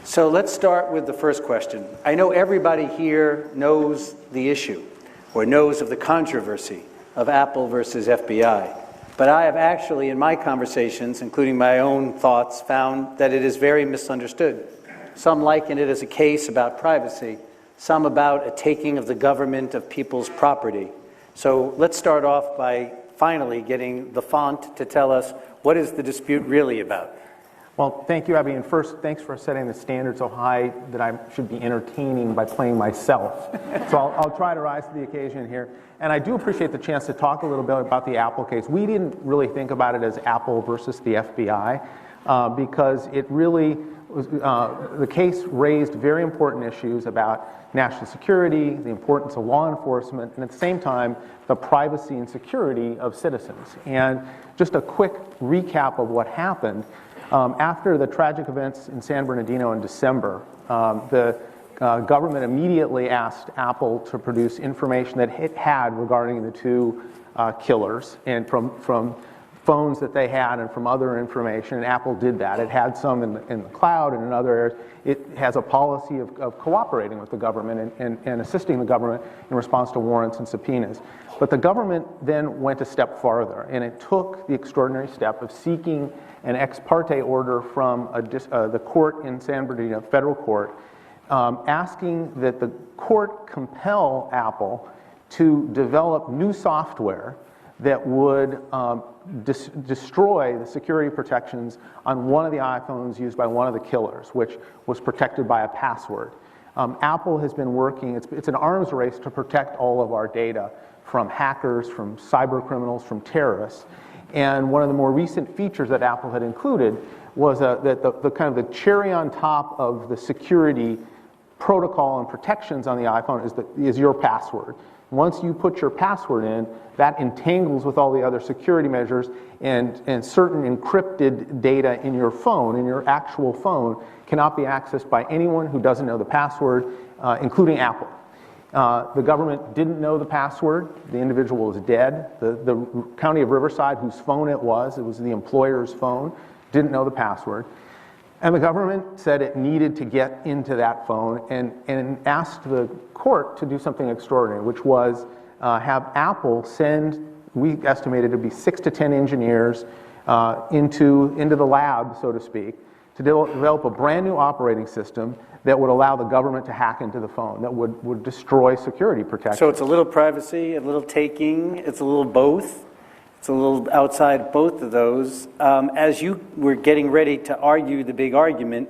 So let's start with the first question. I know everybody here knows the issue or knows of the controversy of Apple versus FBI. But I have actually, in my conversations, including my own thoughts, found that it is very misunderstood. Some liken it as a case about privacy, some about a taking of the government of people's property. So let's start off by finally getting the font to tell us what is the dispute really about. Well, thank you, Abby. And first, thanks for setting the standard so high that I should be entertaining by playing myself. So I'll try to rise to the occasion here. And I do appreciate the chance to talk a little bit about the Apple case. We didn't really think about it as Apple versus the FBI because it really was, the case raised very important issues about national security, the importance of law enforcement, and at the same time, the privacy and security of citizens. And just a quick recap of what happened. After the tragic events in San Bernardino in December, the government immediately asked Apple to produce information that it had regarding the two killers, and from phones that they had and from other information, and Apple did that. It had some in the cloud and in other areas. It has a policy of cooperating with the government and assisting the government in response to warrants and subpoenas. But the government then went a step farther, and it took the extraordinary step of seeking an ex parte order from the court in San Bernardino, federal court, asking that the court compel Apple to develop new software that would destroy the security protections on one of the iPhones used by one of the killers, which was protected by a password. Apple has been working, it's an arms race to protect all of our data from hackers, from cyber criminals, from terrorists. And one of the more recent features that Apple had included was that the kind of the cherry on top of the security protocol and protections on the iPhone is your password. Once you put your password in, that entangles with all the other security measures, and certain encrypted data in your phone, in your actual phone, cannot be accessed by anyone who doesn't know the password, including Apple. The government didn't know the password. The individual was dead. The county of Riverside, whose phone it was the employer's phone, didn't know the password. And the government said it needed to get into that phone and asked the court to do something extraordinary, which was have Apple send, we estimated it to be 6 to 10 engineers into the lab, so to speak, to develop a brand new operating system that would allow the government to hack into the phone, that would destroy security protection. So it's a little privacy, a little taking, it's a little both. It's a little outside both of those. As you were getting ready to argue the big argument,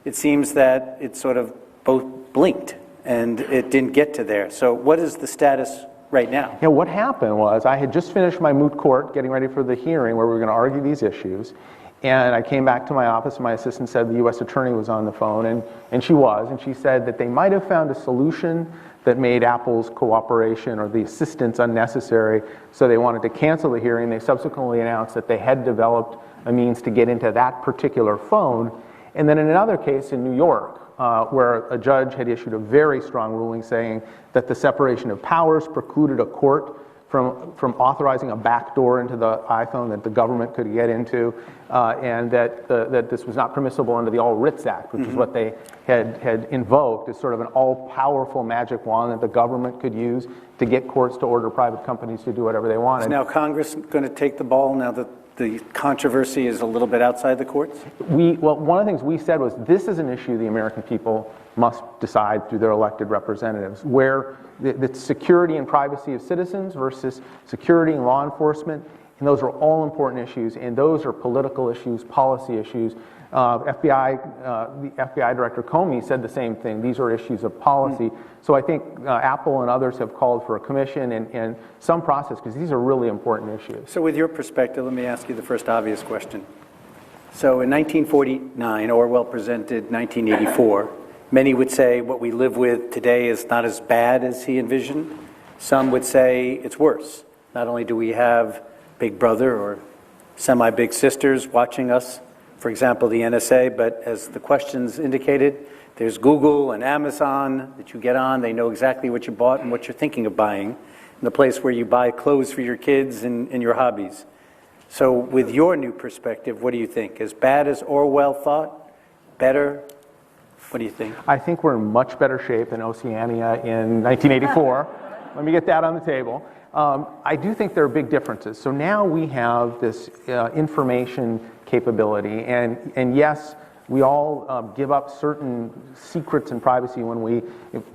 it seems that it sort of both blinked and it didn't get to there. So what is the status right now? Yeah, what happened was I had just finished my moot court, getting ready for the hearing where we were going to argue these issues. And I came back to my office, and my assistant said the U.S. attorney was on the phone, and she was, and she said that they might have found a solution that made Apple's cooperation or the assistance unnecessary, so they wanted to cancel the hearing. They subsequently announced that they had developed a means to get into that particular phone. And then in another case in New York, where a judge had issued a very strong ruling saying that the separation of powers precluded a court from authorizing a backdoor into the iPhone that the government could get into, and that this was not permissible under the All Writs Act, which is what they had invoked as sort of an all-powerful magic wand that the government could use to get courts to order private companies to do whatever they wanted. Is now Congress going to take the ball now that the controversy is a little bit outside the courts? Well, one of the things we said was this is an issue the American people must decide through their elected representatives, where the security and privacy of citizens versus security and law enforcement, and those are all important issues, and those are political issues, policy issues. The FBI Director Comey said the same thing. These are issues of policy. So I think Apple and others have called for a commission and some process, because these are really important issues. So with your perspective, let me ask you the first obvious question. So in 1949, Orwell presented 1984. Many would say what we live with today is not as bad as he envisioned. Some would say it's worse. Not only do we have Big Brother or semi-big sisters watching us, for example, the NSA, but as the questions indicated, there's Google and Amazon that you get on. They know exactly what you bought and what you're thinking of buying, and the place where you buy clothes for your kids and your hobbies. So with your new perspective, what do you think? As bad as Orwell thought? Better? What do you think? I think we're in much better shape than Oceania in 1984. Let me get that on the table. I do think there are big differences. So now we have this information capability, and yes, we all give up certain secrets and privacy when we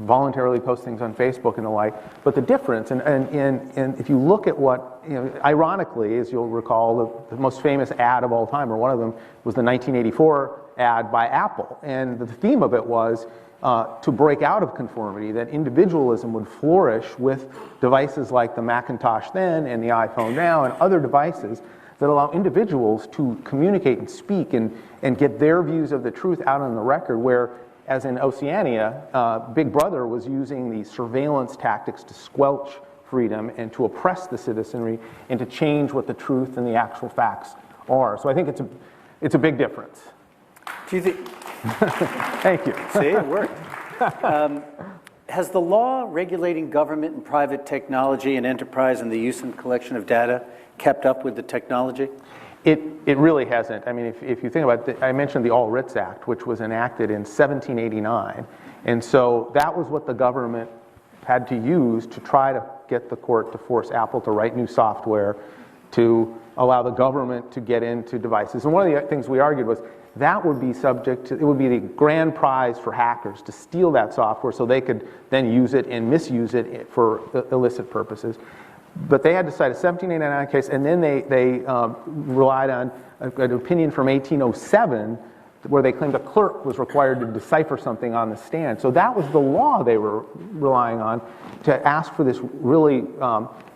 voluntarily post things on Facebook and the like. But the difference, and if you look at what, ironically, as you'll recall, the most famous ad of all time, or one of them, was the 1984 ad by Apple. And the theme of it was to break out of conformity, that individualism would flourish with devices like the Macintosh then and the iPhone now and other devices that allow individuals to communicate and speak and get their views of the truth out on the record, where, as in Oceania, Big Brother was using the surveillance tactics to squelch freedom and to oppress the citizenry and to change what the truth and the actual facts are. So I think it's a big difference. Do you think... Thank you. See, it worked. Has the law regulating government and private technology and enterprise and the use and collection of data kept up with the technology? It really hasn't. I mean, if you think about it, I mentioned the All Writs Act, which was enacted in 1789. And so that was what the government had to use to try to get the court to force Apple to write new software to allow the government to get into devices. And one of the things we argued was that would be subject to, it would be the grand prize for hackers to steal that software so they could then use it and misuse it for illicit purposes. But they had to cite a 1789 case, and then they relied on an opinion from 1807 where they claimed a clerk was required to decipher something on the stand. So that was the law they were relying on to ask for this really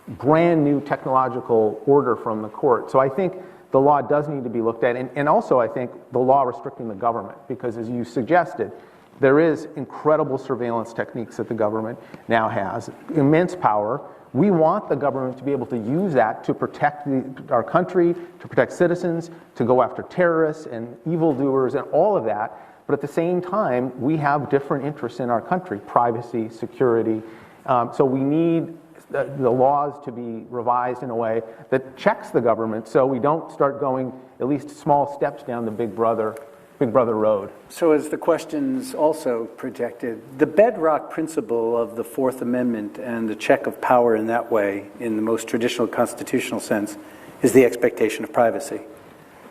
brand new technological order from the court. So I think the law does need to be looked at, and also I think the law restricting the government, because as you suggested, there is incredible surveillance techniques that the government now has, immense power. We want the government to be able to use that to protect our country, to protect citizens, to go after terrorists and evildoers and all of that. But at the same time, we have different interests in our country, privacy, security. So we need the laws to be revised in a way that checks the government so we don't start going at least small steps down the Big Brother road. So as the questions also projected, the bedrock principle of the Fourth Amendment and the check of power in that way, in the most traditional constitutional sense, is the expectation of privacy.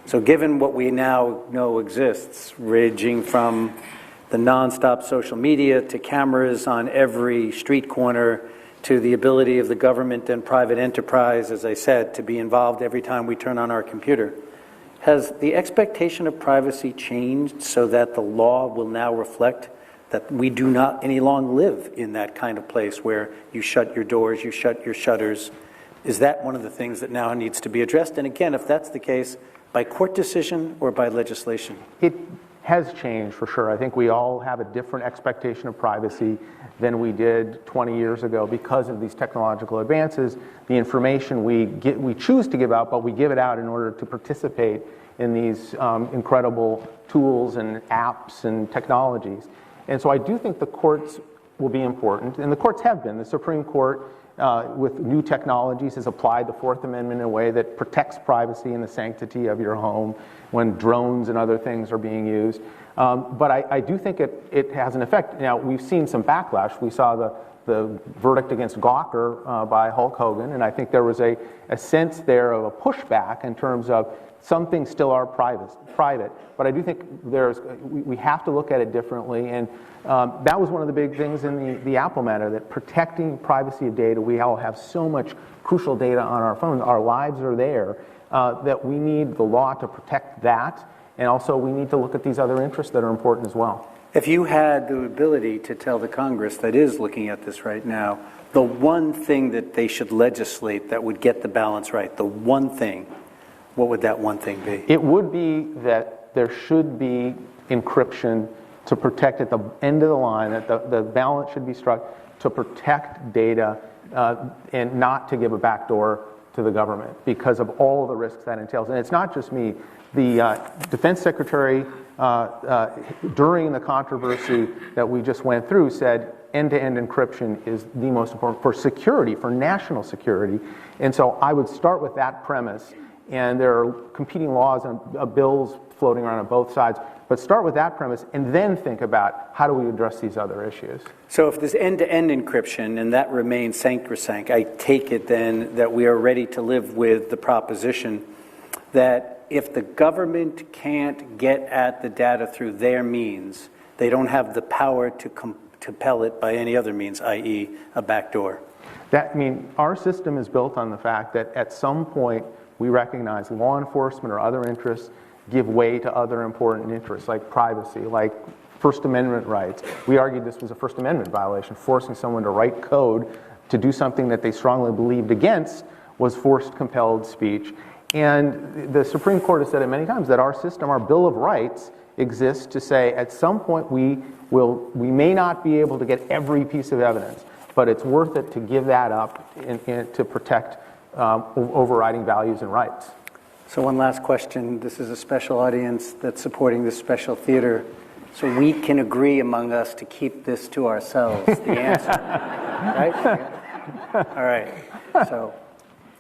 So given what we now know exists, ranging from the nonstop social media to cameras on every street corner to the ability of the government and private enterprise, as I said, to be involved every time we turn on our computer, has the expectation of privacy changed so that the law will now reflect that we do not any longer live in that kind of place where you shut your doors, you shut your shutters? Is that one of the things that now needs to be addressed? And again, if that's the case, by court decision or by legislation? It has changed for sure. I think we all have a different expectation of privacy than we did 20 years ago because of these technological advances. The information we choose to give out, but we give it out in order to participate in these incredible tools and apps and technologies. And so I do think the courts will be important, and the courts have been. The Supreme Court, with new technologies, has applied the Fourth Amendment in a way that protects privacy and the sanctity of your home when drones and other things are being used. But I do think it has an effect. Now, we've seen some backlash. We saw the verdict against Gawker by Hulk Hogan, and I think there was a sense there of a pushback in terms of some things still are private, but I do think we have to look at it differently, and that was one of the big things in the Apple matter, that protecting privacy of data. We all have so much crucial data on our phones, our lives are there, that we need the law to protect that, and also we need to look at these other interests that are important as well. If you had the ability to tell the Congress that is looking at this right now, the one thing that they should legislate that would get the balance right, the one thing, what would that one thing be? It would be that there should be encryption to protect at the end of the line, that the balance should be struck to protect data and not to give a backdoor to the government because of all the risks that entails. And it's not just me. The Defense Secretary, during the controversy that we just went through, said end-to-end encryption is the most important for security, for national security. And so I would start with that premise. And there are competing laws and bills floating around on both sides. But start with that premise and then think about how do we address these other issues. So if there's end-to-end encryption and that remains sacrosanct, I take it then that we are ready to live with the proposition that if the government can't get at the data through their means, they don't have the power to compel it by any other means, i.e. a backdoor. Our system is built on the fact that at some point we recognize law enforcement or other interests give way to other important interests like privacy, like First Amendment rights. We argued this was a First Amendment violation. Forcing someone to write code to do something that they strongly believed against was forced compelled speech. And the Supreme Court has said it many times that our system, our Bill of Rights, exists to say at some point we may not be able to get every piece of evidence, but it's worth it to give that up and to protect overriding values and rights. So one last question. This is a special audience that's supporting this special theater. So we can agree among us to keep this to ourselves, the answer. Right? All right. So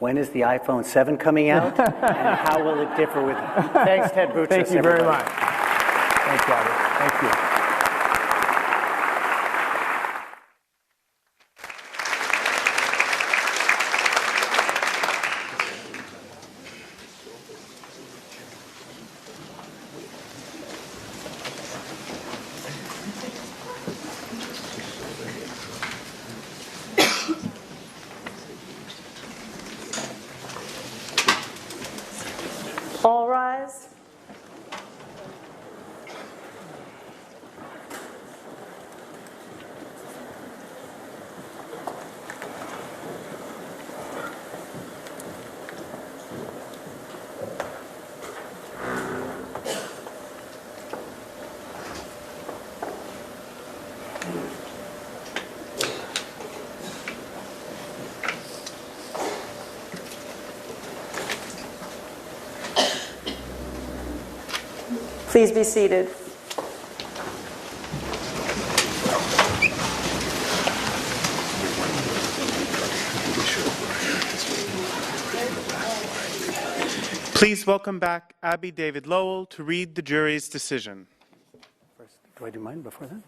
when is the iPhone 7 coming out? And how will it differ with... Thanks, Ted Boutrous. Thank you very much. Thanks, Robert. Thank you. All rise. Please be seated. Please welcome back Abby David Lowell to read the jury's decision. First, do I do mine before that?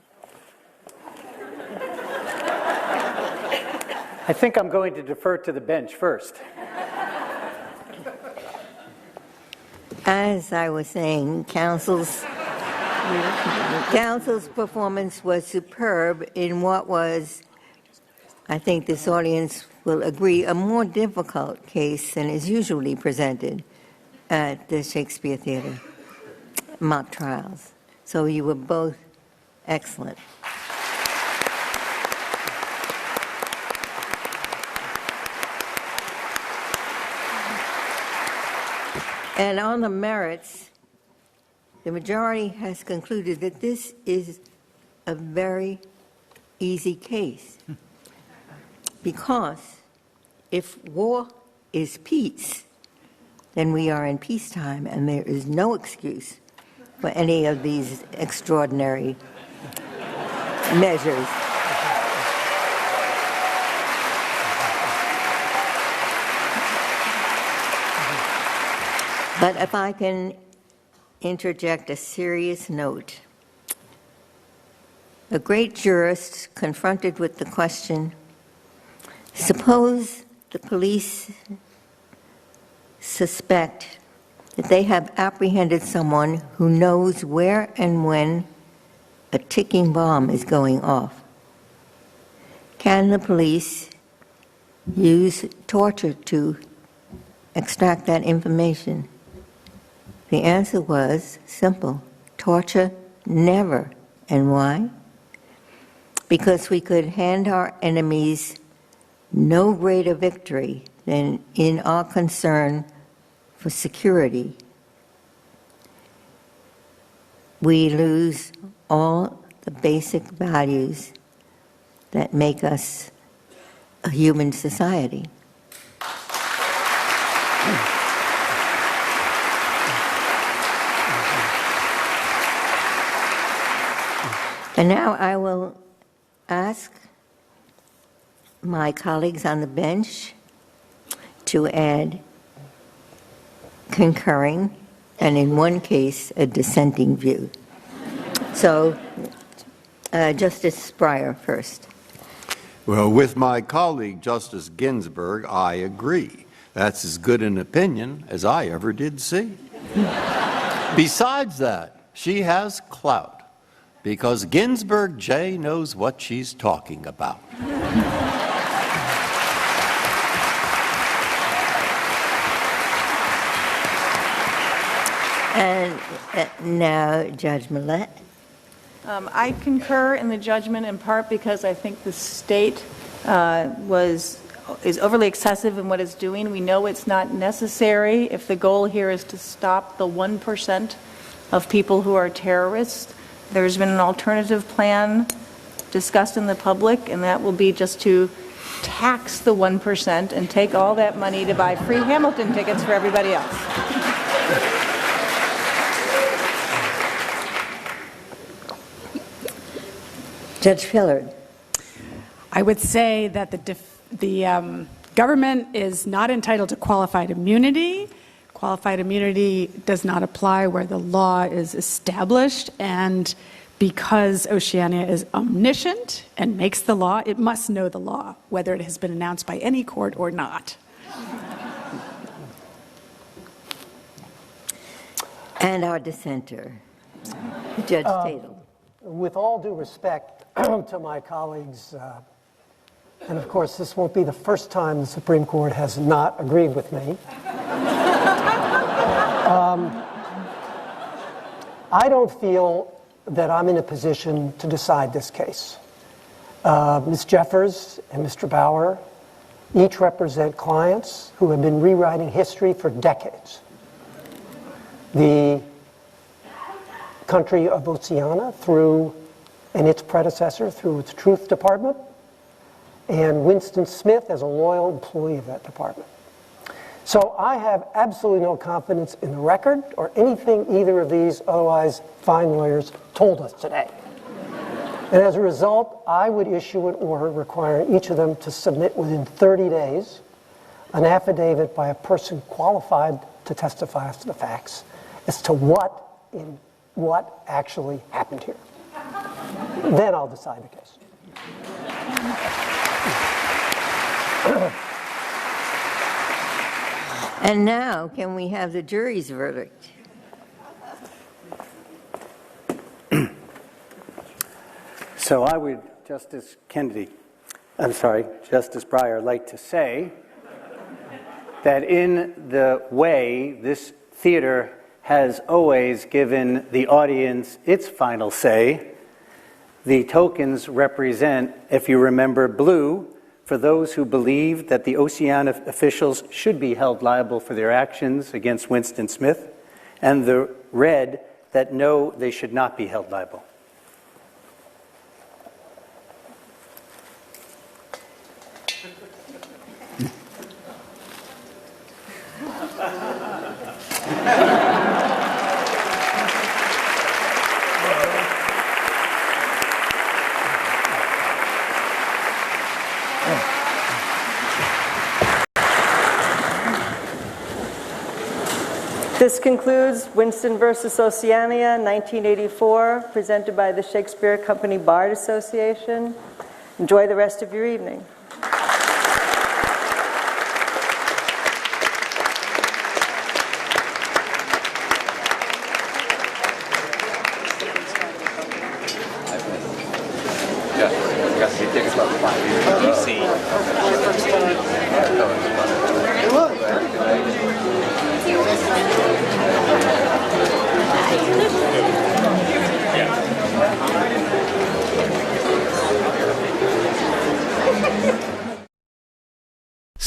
I think I'm going to defer to the bench first. As I was saying, counsel's performance was superb in what was, I think this audience will agree, a more difficult case than is usually presented at the Shakespeare Theater mock trials. So you were both excellent. And on the merits, the majority has concluded that this is a very easy case. Because if war is peace, then we are in peacetime, and there is no excuse for any of these extraordinary measures. But if I can interject a serious note, a great jurist confronted with the question, suppose the police suspect that they have apprehended someone who knows where and when a ticking bomb is going off. Can the police use torture to extract that information? The answer was simple: torture, never. And why? Because we could hand our enemies no greater victory than in our concern for security. We lose all the basic values that make us a human society. And now I will ask my colleagues on the bench to add concurring, and in one case, a dissenting view. So, Justice Breyer first. Well, with my colleague, Justice Ginsburg, I agree. That's as good an opinion as I ever did see. Besides that, she has clout, because Ginsburg J. knows what she's talking about. And now, Judge Millett. I concur in the judgment in part because I think the state is overly excessive in what it's doing. We know it's not necessary if the goal here is to stop the 1% of people who are terrorists. There's been an alternative plan discussed in the public, and that will be just to tax the 1% and take all that money to buy free Hamilton tickets for everybody else. Judge Pillard. I would say that the government is not entitled to qualified immunity. Qualified immunity does not apply where the law is established, and because Oceania is omniscient and makes the law, it must know the law, whether it has been announced by any court or not. And our dissenter, Judge Tatel. With all due respect to my colleagues, and of course this won't be the first time the Supreme Court has not agreed with me, I don't feel that I'm in a position to decide this case. Ms. Jeffers and Mr. Bauer each represent clients who have been rewriting history for decades. The country of Oceania and its predecessor through its Truth Department, and Winston Smith as a loyal employee of that department. So I have absolutely no confidence in the record or anything either of these otherwise fine lawyers told us today. And as a result, I would issue an order requiring each of them to submit within 30 days an affidavit by a person qualified to testify as to the facts as to what actually happened here. Then I'll decide the case. And now, can we have the jury's verdict? So I would, Justice Breyer, like to say that in the way this theater has always given the audience its final say, the tokens represent, if you remember, blue for those who believe that the Oceania officials should be held liable for their actions against Winston Smith, and the red that no, they should not be held liable. This concludes Winston versus Oceania, 1984, presented by the Shakespeare Company Bard Association. Enjoy the rest of your evening.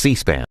C-SPAN.